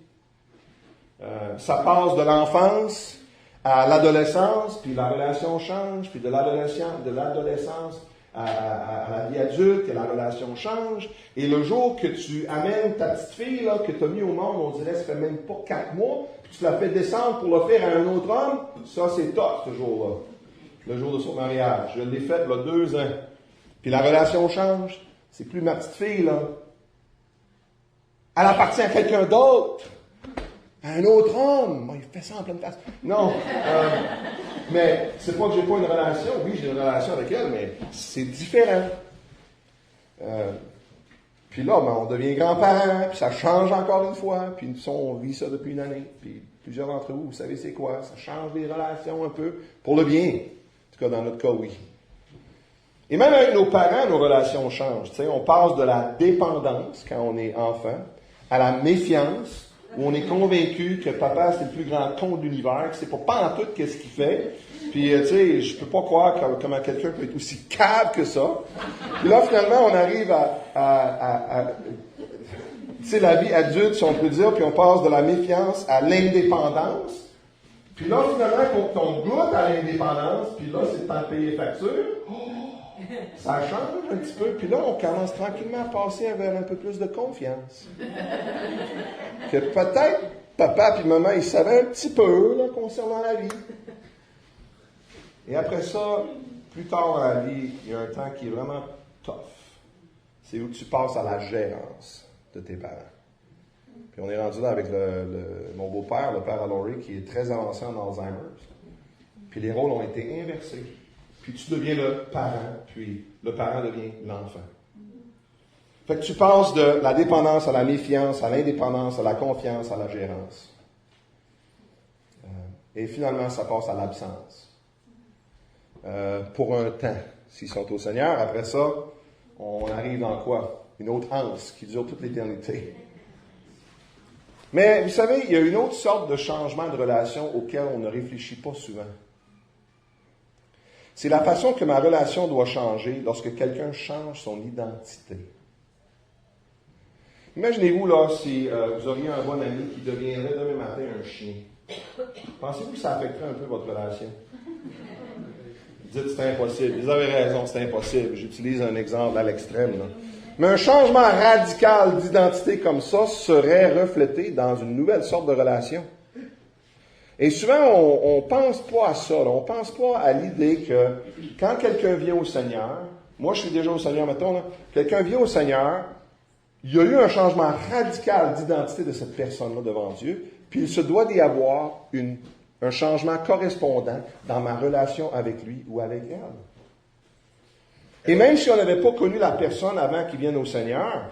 Ça passe de l'enfance à l'adolescence, puis la relation change, puis de l'adolescence à la vie adulte, et la relation change. Et le jour que tu amènes ta petite fille là, que tu as mis au monde, on dirait, ça fait même pas 4 mois, puis tu la fais descendre pour l'offrir à un autre homme, ça c'est top ce jour-là. Le jour de son mariage. Je l'ai fait il y a 2 ans. Puis la relation change. C'est plus ma petite fille, là. Elle appartient à quelqu'un d'autre. À un autre homme. Il fait ça en pleine face. Non. Mais c'est pas que j'ai pas une relation. Oui, j'ai une relation avec elle, mais c'est différent. Puis là, on devient grands-parents, puis ça change encore une fois. Puis on vit ça depuis une année. Puis plusieurs d'entre vous savez c'est quoi. Ça change les relations un peu. Pour le bien. En tout cas, dans notre cas, oui. Et même avec nos parents, nos relations changent. Tu sais, on passe de la dépendance, quand on est enfant, à la méfiance, où on est convaincu que papa, c'est le plus grand con de l'univers, que c'est pas en tout qu'est-ce qu'il fait. Puis, tu sais, je peux pas croire comment quelqu'un peut être aussi cave que ça. Puis là, finalement, on arrive à tu sais, la vie adulte, si on peut dire, puis on passe de la méfiance à l'indépendance. Puis là, finalement, quand on goûte à l'indépendance, puis là, c'est le temps de payer les factures, ça change un petit peu. Puis là, on commence tranquillement à passer vers un peu plus de confiance. Que peut-être papa et maman, ils savaient un petit peu là, concernant la vie. Et après ça, plus tard dans la vie, il y a un temps qui est vraiment tough. C'est où tu passes à la gérance de tes parents. Puis on est rendu là avec mon beau-père, le père à Laurie, qui est très avancé en Alzheimer. Puis les rôles ont été inversés. puis tu deviens le parent, puis le parent devient l'enfant. Fait que tu passes de la dépendance à la méfiance, à l'indépendance, à la confiance, à la gérance. Et finalement, ça passe à l'absence. Pour un temps, s'ils sont au Seigneur. Après ça, on arrive dans quoi? Une autre anse qui dure toute l'éternité. Mais vous savez, il y a une autre sorte de changement de relation auquel on ne réfléchit pas souvent. C'est la façon que ma relation doit changer lorsque quelqu'un change son identité. Imaginez-vous là si vous auriez un bon ami qui deviendrait demain matin un chien. Pensez-vous que ça affecterait un peu votre relation? Dites c'est impossible. Vous avez raison, c'est impossible. J'utilise un exemple à l'extrême, là. Mais un changement radical d'identité comme ça serait reflété dans une nouvelle sorte de relation. Et souvent, on pense pas à ça. Là. On pense pas à l'idée que quand quelqu'un vient au Seigneur, moi je suis déjà au Seigneur, mettons, là, quelqu'un vient au Seigneur, il y a eu un changement radical d'identité de cette personne-là devant Dieu, puis il se doit d'y avoir un changement correspondant dans ma relation avec lui ou avec elle. Et même si on n'avait pas connu la personne avant qu'il vienne au Seigneur,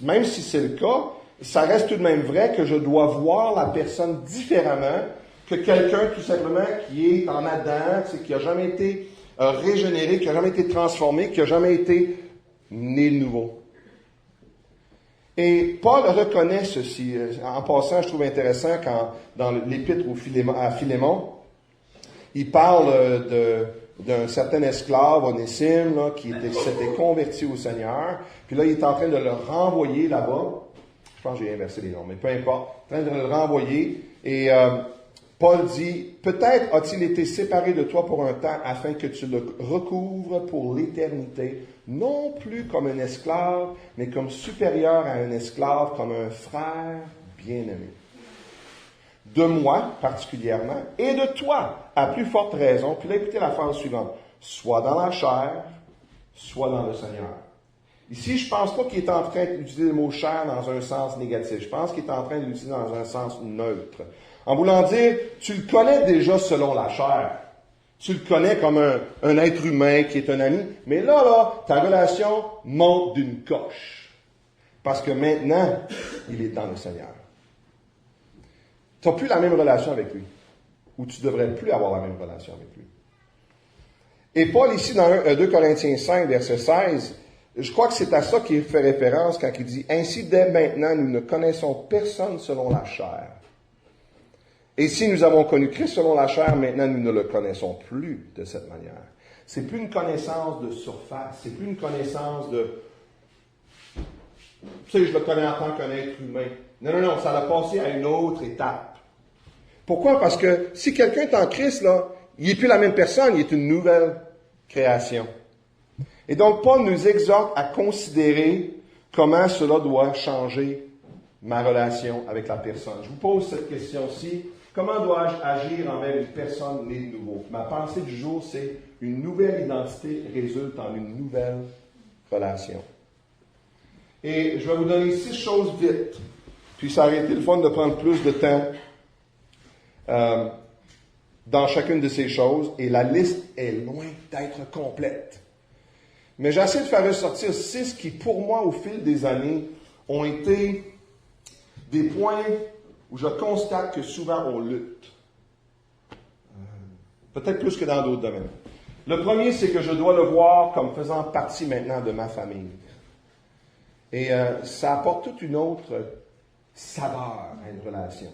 même si c'est le cas, ça reste tout de même vrai que je dois voir la personne différemment que quelqu'un tout simplement qui est en Adam, qui n'a jamais été régénéré, qui n'a jamais été transformé, qui n'a jamais été né de nouveau. Et Paul reconnaît ceci. En passant, je trouve intéressant quand dans l'épître à Philémon, il parle d'un certain esclave, Onésime, là, qui s'était converti au Seigneur. Puis là, il est en train de le renvoyer là-bas. Je pense que j'ai inversé les noms, mais peu importe. En train de le renvoyer. Et Paul dit, peut-être a-t-il été séparé de toi pour un temps afin que tu le recouvres pour l'éternité, non plus comme un esclave, mais comme supérieur à un esclave, comme un frère bien-aimé. De moi, particulièrement, et de toi, à plus forte raison. Puis là, écoutez la phrase suivante. Soit dans la chair, soit dans le Seigneur. Ici, je ne pense pas qu'il est en train d'utiliser le mot chair dans un sens négatif. Je pense qu'il est en train de l'utiliser dans un sens neutre. En voulant dire, tu le connais déjà selon la chair. Tu le connais comme un être humain qui est un ami. Mais là, ta relation monte d'une coche. Parce que maintenant, il est dans le Seigneur. Tu n'as plus la même relation avec lui. Ou tu ne devrais plus avoir la même relation avec lui. Et Paul, ici, dans 2 Corinthiens 5, verset 16, je crois que c'est à ça qu'il fait référence quand il dit « Ainsi, dès maintenant, nous ne connaissons personne selon la chair. Et si nous avons connu Christ selon la chair, maintenant, nous ne le connaissons plus de cette manière. » C'est plus une connaissance de surface. C'est plus une connaissance de... Tu sais, je le connais en tant qu'un être humain. Non, ça va passer à une autre étape. Pourquoi? Parce que si quelqu'un est en Christ, là, il n'est plus la même personne, il est une nouvelle création. Et donc, Paul nous exhorte à considérer comment cela doit changer ma relation avec la personne. Je vous pose cette question-ci. Comment dois-je agir envers une personne née de nouveau? Ma pensée du jour, c'est une nouvelle identité résulte en une nouvelle relation. Et je vais vous donner 6 choses vite. Puis ça aurait été le fun de prendre plus de temps dans chacune de ces choses. Et la liste est loin d'être complète. Mais j'essaie de faire ressortir 6 qui, pour moi, au fil des années, ont été des points où je constate que souvent on lutte. Peut-être plus que dans d'autres domaines. Le premier, c'est que je dois le voir comme faisant partie maintenant de ma famille. Et ça apporte toute une autre saveur à une relation.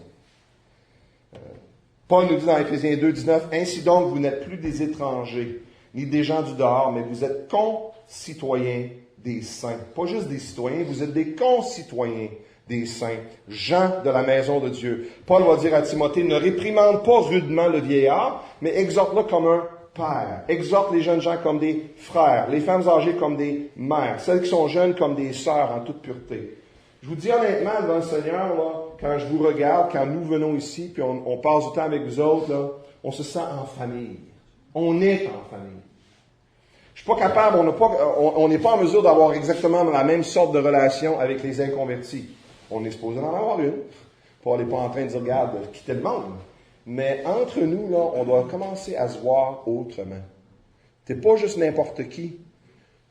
Paul nous dit dans Éphésiens 2, 19, « Ainsi donc, vous n'êtes plus des étrangers, ni des gens du dehors, mais vous êtes concitoyens des saints. » Pas juste des citoyens, vous êtes des concitoyens des saints, gens de la maison de Dieu. Paul va dire à Timothée, ne réprimande pas rudement le vieillard, mais exhorte-le comme un père. Exhorte les jeunes gens comme des frères, les femmes âgées comme des mères, celles qui sont jeunes comme des sœurs en toute pureté. Je vous dis honnêtement, devant le Seigneur, là, quand je vous regarde, quand nous venons ici, puis on passe du temps avec vous autres, là, on se sent en famille. On est en famille. Je suis pas capable, on n'est pas en mesure d'avoir exactement la même sorte de relation avec les inconvertis. On est supposé en avoir une. Paul n'est pas en train de dire, regarde, quitter le monde. Mais entre nous, là, on doit commencer à se voir autrement. Tu n'es pas juste n'importe qui.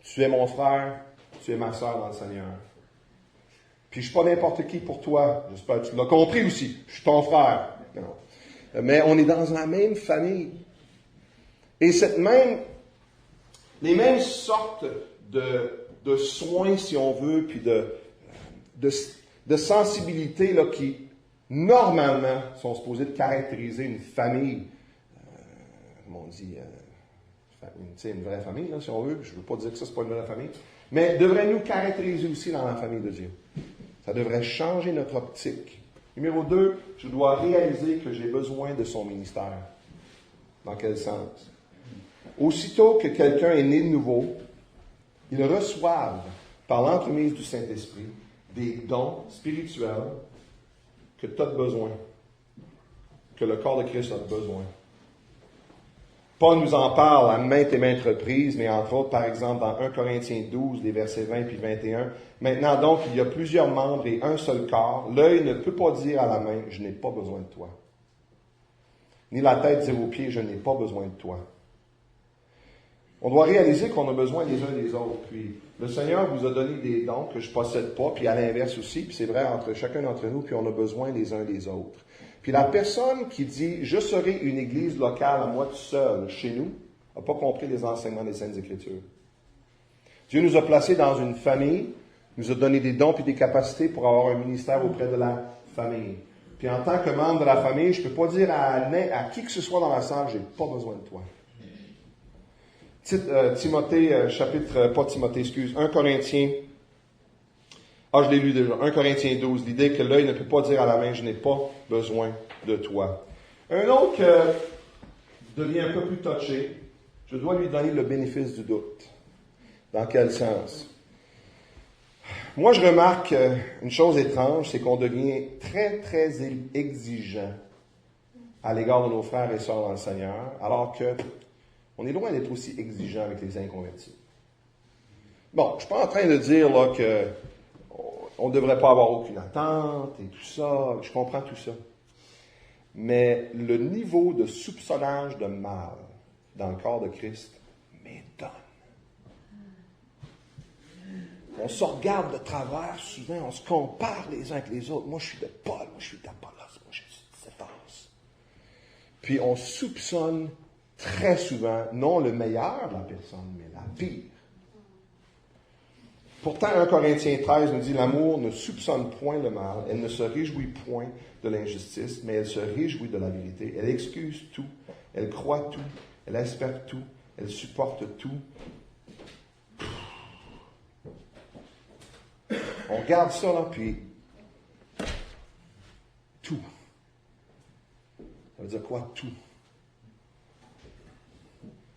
Tu es mon frère, tu es ma sœur dans le Seigneur. Puis je ne suis pas n'importe qui pour toi. J'espère que tu l'as compris aussi. Je suis ton frère. Non. Mais on est dans la même famille. Et les mêmes sortes de soins, si on veut, puis de sensibilité là, qui, normalement, sont supposées de caractériser une famille, comme on dit, une vraie famille, là, si on veut. Je ne veux pas dire que ça, c'est pas une vraie famille. Mais devrait nous caractériser aussi dans la famille de Dieu. Ça devrait changer notre optique. Numéro 2, je dois réaliser que j'ai besoin de son ministère. Dans quel sens? Aussitôt que quelqu'un est né de nouveau, ils reçoivent, par l'entremise du Saint-Esprit, des dons spirituels que tu as besoin, que le corps de Christ a besoin. Paul nous en parle à maintes et maintes reprises, mais entre autres, par exemple, dans 1 Corinthiens 12, les versets 20 puis 21. Maintenant donc, il y a plusieurs membres et un seul corps. L'œil ne peut pas dire à la main, je n'ai pas besoin de toi. Ni la tête dire aux pieds, je n'ai pas besoin de toi. On doit réaliser qu'on a besoin les uns des autres. Puis le Seigneur vous a donné des dons que je ne possède pas, puis à l'inverse aussi, puis c'est vrai entre chacun d'entre nous, puis on a besoin les uns des autres. Puis la personne qui dit « Je serai une église locale à moi tout seul, chez nous », n'a pas compris les enseignements des Saintes Écritures. Dieu nous a placés dans une famille, nous a donné des dons et des capacités pour avoir un ministère auprès de la famille. Puis en tant que membre de la famille, je ne peux pas dire à qui que ce soit dans la salle « J'ai pas besoin de toi ». Timothée, 1 Corinthiens, je l'ai lu déjà, 1 Corinthiens 12, l'idée que l'œil ne peut pas dire à la main, je n'ai pas besoin de toi. Un autre devient un peu plus touché, je dois lui donner le bénéfice du doute. Dans quel sens? Moi, je remarque une chose étrange, c'est qu'on devient très, très exigeant à l'égard de nos frères et sœurs dans le Seigneur, alors que on est loin d'être aussi exigeant avec les inconvertis. Bon, je ne suis pas en train de dire là, que on ne devrait pas avoir aucune attente et tout ça. Je comprends tout ça. Mais le niveau de soupçonnage de mal dans le corps de Christ m'étonne. On se regarde de travers souvent, on se compare les uns avec les autres. Moi, je suis de Paul, moi, je suis d'Apollos, moi, je suis de Céphas. Puis on soupçonne très souvent, non le meilleur de la personne, mais la pire. Pourtant, 1 Corinthiens 13 nous dit, l'amour ne soupçonne point le mal, elle ne se réjouit point de l'injustice, mais elle se réjouit de la vérité. Elle excuse tout, elle croit tout, elle espère tout, elle supporte tout. On regarde ça là, puis tout. Ça veut dire quoi, tout?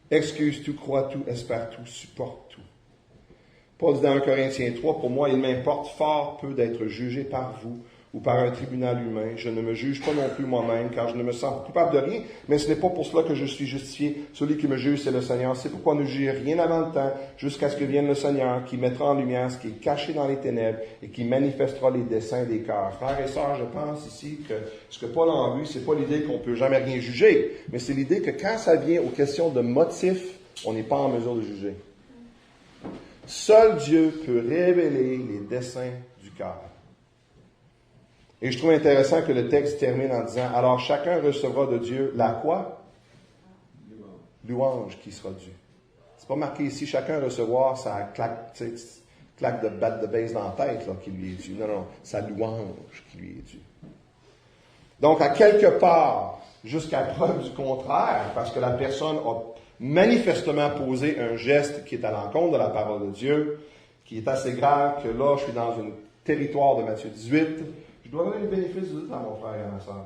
Excuse tout, croit tout, espère tout, supporte tout. Paul dit dans 1 Corinthiens 3, pour moi, il m'importe fort peu d'être jugé par vous ou par un tribunal humain. Je ne me juge pas non plus moi-même, car je ne me sens coupable de rien, mais ce n'est pas pour cela que je suis justifié. Celui qui me juge, c'est le Seigneur. C'est pourquoi ne jugez rien avant le temps, jusqu'à ce que vienne le Seigneur, qui mettra en lumière ce qui est caché dans les ténèbres et qui manifestera les desseins des cœurs. Frères et sœurs, je pense ici que ce que Paul a en vue, c'est pas l'idée qu'on peut jamais rien juger, mais c'est l'idée que quand ça vient aux questions de motifs, on n'est pas en mesure de juger. Seul Dieu peut révéler les desseins du cœur. Et je trouve intéressant que le texte termine en disant, alors chacun recevra de Dieu la quoi? Louange qui sera due. C'est pas marqué ici, chacun recevoir sa claque de batte de base dans la tête là, qui lui est due. Non, non, sa louange qui lui est due. Donc, à quelque part, jusqu'à preuve du contraire, parce que la personne a manifestement posé un geste qui est à l'encontre de la parole de Dieu, qui est assez grave que là, je suis dans un territoire de Matthieu 18, je dois donner le bénéfice du doute à mon frère et à ma sœur.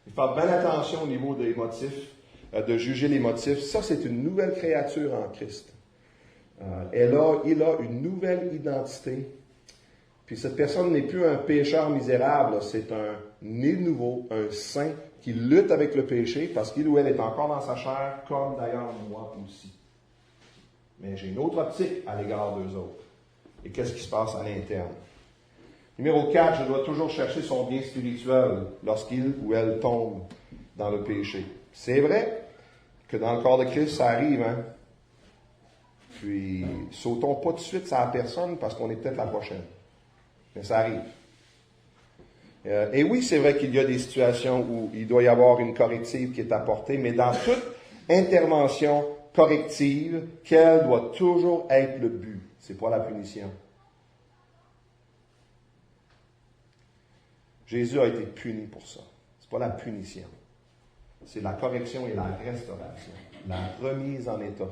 Il faut faire bien attention au niveau des motifs, de juger les motifs. Ça, c'est une nouvelle créature en Christ. Il a une nouvelle identité. Puis cette personne n'est plus un pécheur misérable, c'est un né de nouveau, un saint qui lutte avec le péché parce qu'il ou elle est encore dans sa chair, comme d'ailleurs moi aussi. Mais j'ai une autre optique à l'égard d'eux autres. Et qu'est-ce qui se passe à l'interne? Numéro 4, je dois toujours chercher son bien spirituel lorsqu'il ou elle tombe dans le péché. C'est vrai que dans le corps de Christ, ça arrive, hein? Puis, sautons pas tout de suite sur la personne parce qu'on est peut-être la prochaine. Mais ça arrive. Et oui, c'est vrai qu'il y a des situations où il doit y avoir une corrective qui est apportée, mais dans toute intervention corrective, quel doit toujours être le but? C'est pas la punition. Jésus a été puni pour ça. C'est pas la punition. C'est la correction et la restauration. La remise en état.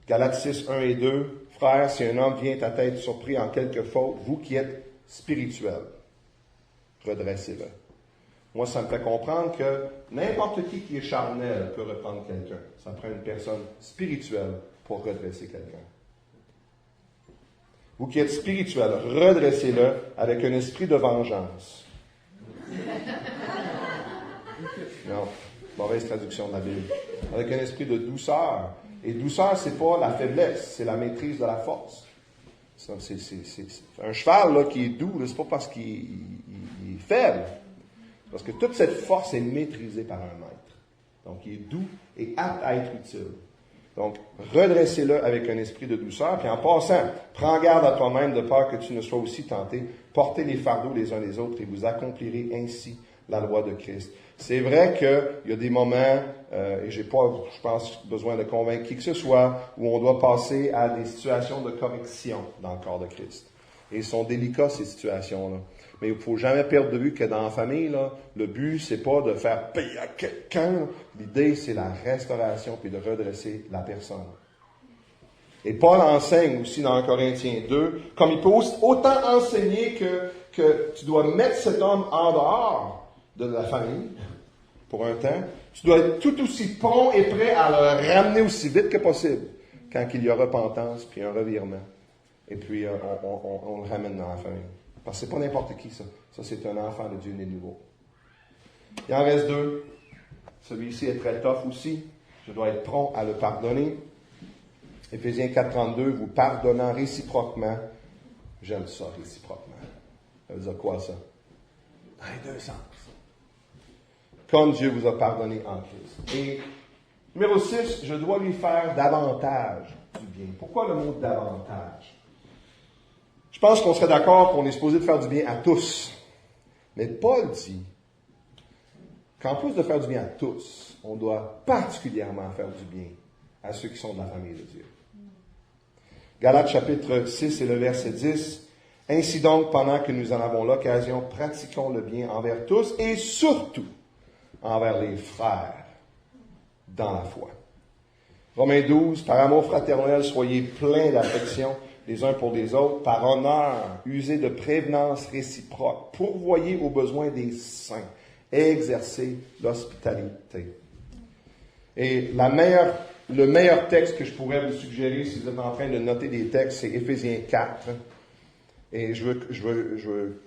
Galates 6, 1 et 2. Frères, si un homme vient à tête surpris en quelque faute, vous qui êtes spirituels, redressez-le. Moi, ça me fait comprendre que n'importe qui est charnel peut reprendre quelqu'un. Ça prend une personne spirituelle pour redresser quelqu'un. Vous qui êtes spirituels, redressez-le avec un esprit de vengeance. Non, mauvaise traduction de la Bible. Avec un esprit de douceur. Et douceur, c'est pas la faiblesse, c'est la maîtrise de la force. C'est un cheval là, qui est doux, là, c'est pas parce qu'il est faible. Parce que toute cette force est maîtrisée par un maître. Donc, il est doux et apte à être utile. Donc, redressez-le avec un esprit de douceur. Puis en passant, prends garde à toi-même de peur que tu ne sois aussi tenté. Portez les fardeaux les uns les autres et vous accomplirez ainsi la loi de Christ. C'est vrai qu'il y a des moments, et j'ai pas, je pense, besoin de convaincre qui que ce soit, où on doit passer à des situations de correction dans le corps de Christ. Et ils sont délicats, ces situations-là. Mais il ne faut jamais perdre de vue que dans la famille, là, le but, c'est pas de faire payer à quelqu'un. L'idée, c'est la restauration puis de redresser la personne. Et Paul enseigne aussi dans Corinthiens 2, comme il peut autant enseigner que tu dois mettre cet homme en dehors de la famille pour un temps, tu dois être tout aussi prompt et prêt à le ramener aussi vite que possible quand il y a repentance puis un revirement. Et puis, on le ramène dans la famille. Parce que c'est pas n'importe qui, ça. Ça, c'est un enfant de Dieu né de nouveau. Il en reste deux. Celui-ci est très tough aussi. Je dois être prompt à le pardonner. Éphésiens 4.32, vous pardonnant réciproquement. J'aime ça, réciproquement. Ça veut dire quoi, ça? Dans les deux sens. Comme Dieu vous a pardonné en Christ. Et numéro 6, je dois lui faire davantage du bien. Pourquoi le mot davantage? Je pense qu'on serait d'accord qu'on est supposé de faire du bien à tous. Mais Paul dit qu'en plus de faire du bien à tous, on doit particulièrement faire du bien à ceux qui sont de la famille de Dieu. Galates chapitre 6 et le verset 10. Ainsi donc, pendant que nous en avons l'occasion, pratiquons le bien envers tous et surtout envers les frères dans la foi. Romains 12, par amour fraternel, soyez pleins d'affection les uns pour les autres, par honneur, usez de prévenance réciproque, pourvoyez aux besoins des saints, exercez l'hospitalité. Et le meilleur texte que je pourrais vous suggérer, si vous êtes en train de noter des textes, c'est Éphésiens 4. Et je veux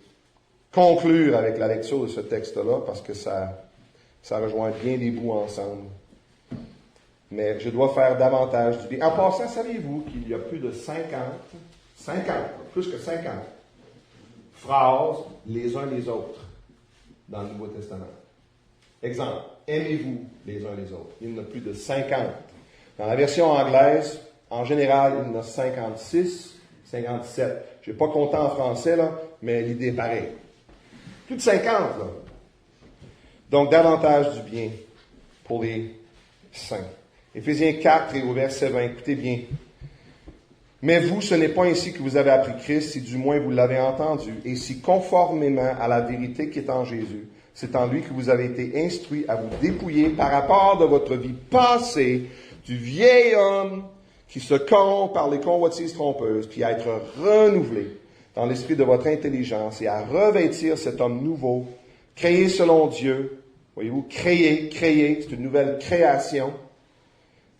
conclure avec la lecture de ce texte-là, parce que ça rejoint bien des bouts ensemble. Mais je dois faire davantage du bien. En passant, saviez-vous qu'il y a plus de 50, plus que 50 phrases les uns les autres dans le Nouveau Testament. Exemple, aimez-vous les uns les autres. Il y en a plus de 50. Dans la version anglaise, en général, il y en a 56, 57. Je n'ai pas compté en français, là, mais l'idée est pareille. Plus de 50, là. Donc, davantage du bien pour les saints. Éphésiens 4 et au verset 20, écoutez bien. Mais vous, ce n'est pas ainsi que vous avez appris Christ, si du moins vous l'avez entendu, et si conformément à la vérité qui est en Jésus, c'est en lui que vous avez été instruits à vous dépouiller par rapport de votre vie passée, du vieil homme qui se corrompt par les convoitises trompeuses, puis à être renouvelé dans l'esprit de votre intelligence et à revêtir cet homme nouveau, créé selon Dieu. Voyez-vous, créé, c'est une nouvelle création.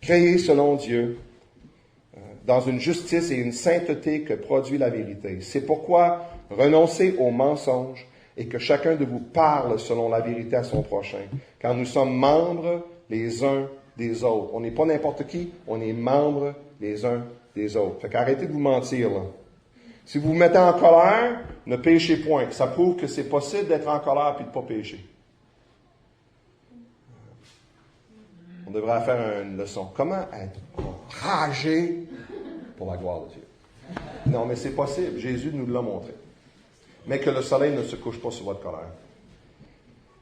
Créé selon Dieu, dans une justice et une sainteté que produit la vérité. C'est pourquoi renoncez aux mensonges et que chacun de vous parle selon la vérité à son prochain. Car nous sommes membres les uns des autres. On n'est pas n'importe qui, on est membres les uns des autres. Fait qu'arrêtez de vous mentir, là. Si vous vous mettez en colère, ne péchez point. Ça prouve que c'est possible d'être en colère et de ne pas pécher. On devrait faire une leçon. Comment être enragé pour la gloire de Dieu? Non, mais c'est possible. Jésus nous l'a montré. Mais que le soleil ne se couche pas sur votre colère.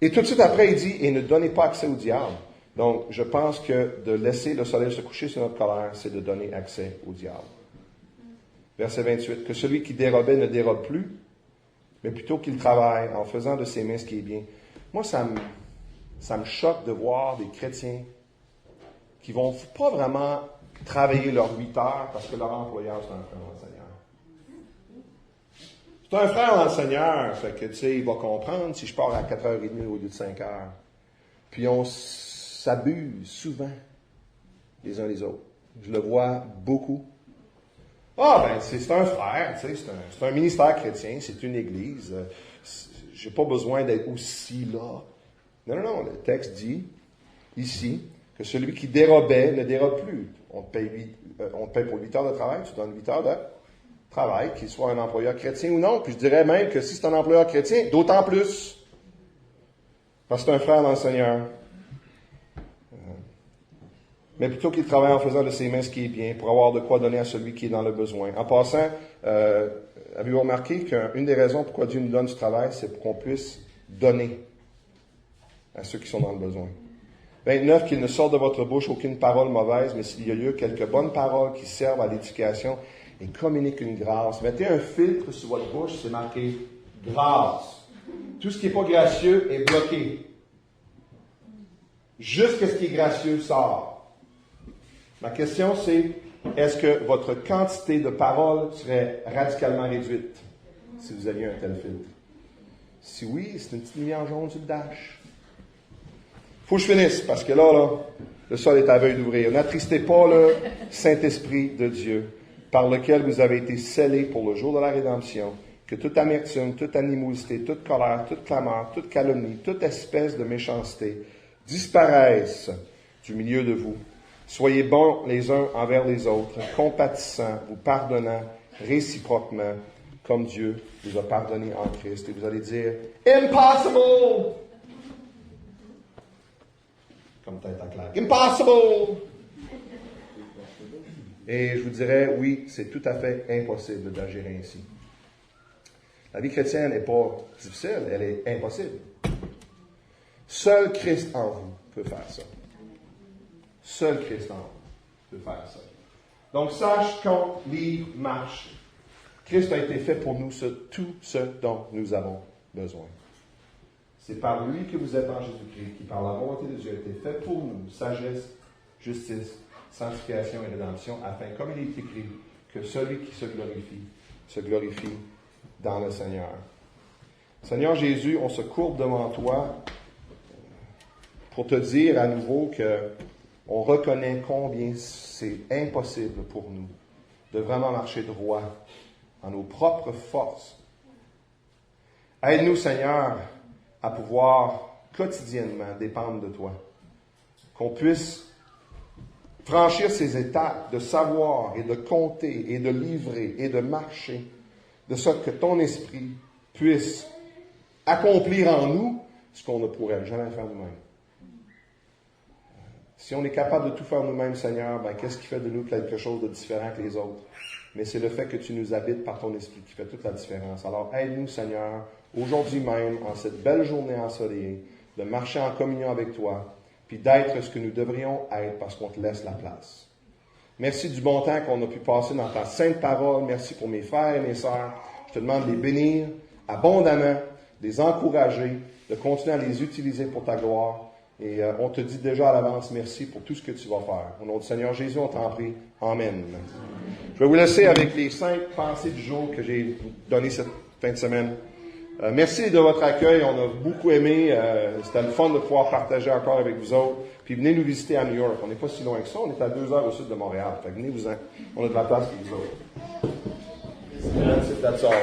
Et tout de suite après, il dit, et ne donnez pas accès au diable. Donc, je pense que de laisser le soleil se coucher sur notre colère, c'est de donner accès au diable. Verset 28, que celui qui dérobait ne dérobe plus, mais plutôt qu'il travaille en faisant de ses mains ce qui est bien. Moi, ça me choque de voir des chrétiens qui ne vont pas vraiment travailler leurs 8 heures parce que leur employeur, c'est un frère enseignant. C'est un frère enseignant, fait que, tu sais, il va comprendre si je pars à 4h30 au lieu de 5h. Puis on s'abuse souvent les uns les autres. Je le vois beaucoup. Ah, ben, c'est un frère, tu sais, c'est un ministère chrétien, c'est une église. J'ai pas besoin d'être aussi là. Non, le texte dit, ici, que celui qui dérobait ne dérobe plus. On te paye pour 8 heures de travail, tu donnes 8 heures de travail, qu'il soit un employeur chrétien ou non. Puis je dirais même que si c'est un employeur chrétien, d'autant plus. Parce que c'est un frère dans le Seigneur. Mais plutôt qu'il travaille en faisant de ses mains ce qui est bien, pour avoir de quoi donner à celui qui est dans le besoin. En passant, avez-vous remarqué qu'une des raisons pourquoi Dieu nous donne du travail, c'est pour qu'on puisse donner à ceux qui sont dans le besoin. 29, qu'il ne sorte de votre bouche aucune parole mauvaise, mais s'il y a lieu, quelques bonnes paroles qui servent à l'éducation et communiquent une grâce. Mettez un filtre sur votre bouche, c'est marqué grâce. Tout ce qui n'est pas gracieux est bloqué. Juste ce qui est gracieux sort. Ma question, c'est, est-ce que votre quantité de paroles serait radicalement réduite si vous aviez un tel filtre? Si oui, c'est une petite lumière jaune sur le dash. Faut que je finisse, parce que là, le sol est à veuille d'ouvrir. N'attristez pas le Saint-Esprit de Dieu, par lequel vous avez été scellés pour le jour de la rédemption, que toute amertume, toute animosité, toute colère, toute clameur, toute calomnie, toute espèce de méchanceté disparaissent du milieu de vous. Soyez bons les uns envers les autres, compatissants, vous pardonnant réciproquement, comme Dieu vous a pardonné en Christ. Et vous allez dire, impossible! Comme tête à claque. Impossible! Et je vous dirais, oui, c'est tout à fait impossible d'agir ainsi. La vie chrétienne n'est pas difficile, elle est impossible. Seul Christ en vous peut faire ça. Seul Christ en vous peut faire ça. Donc, sache qu'on livre marche. Christ a été fait pour nous tout ce dont nous avons besoin. C'est par lui que vous êtes en Jésus-Christ, qui par la volonté de Dieu a été fait pour nous, sagesse, justice, sanctification et rédemption, afin, comme il est écrit, que celui qui se glorifie dans le Seigneur. Seigneur Jésus, on se courbe devant toi pour te dire à nouveau que on reconnaît combien c'est impossible pour nous de vraiment marcher droit en nos propres forces. Aide-nous, Seigneur, à pouvoir quotidiennement dépendre de toi. Qu'on puisse franchir ces étapes de savoir et de compter et de livrer et de marcher, de sorte que ton esprit puisse accomplir en nous ce qu'on ne pourrait jamais faire nous-mêmes. Si on est capable de tout faire nous-mêmes, Seigneur, ben qu'est-ce qui fait de nous quelque chose de différent que les autres? Mais c'est le fait que tu nous habites par ton esprit qui fait toute la différence. Alors aide-nous, Seigneur, aujourd'hui même, en cette belle journée ensoleillée, de marcher en communion avec toi, puis d'être ce que nous devrions être parce qu'on te laisse la place. Merci du bon temps qu'on a pu passer dans ta sainte parole. Merci pour mes frères et mes sœurs. Je te demande de les bénir abondamment, de les encourager, de continuer à les utiliser pour ta gloire. Et on te dit déjà à l'avance merci pour tout ce que tu vas faire. Au nom du Seigneur Jésus, on t'en prie. Amen. Je vais vous laisser avec les 5 pensées du jour que j'ai données cette fin de semaine. Merci de votre accueil. On a beaucoup aimé. C'était le fun de pouvoir partager encore avec vous autres. Puis venez nous visiter à New York. On n'est pas si loin que ça. On est à 2 heures au sud de Montréal. Fait que venez-vous-en. On a de la place pour vous autres. That's all.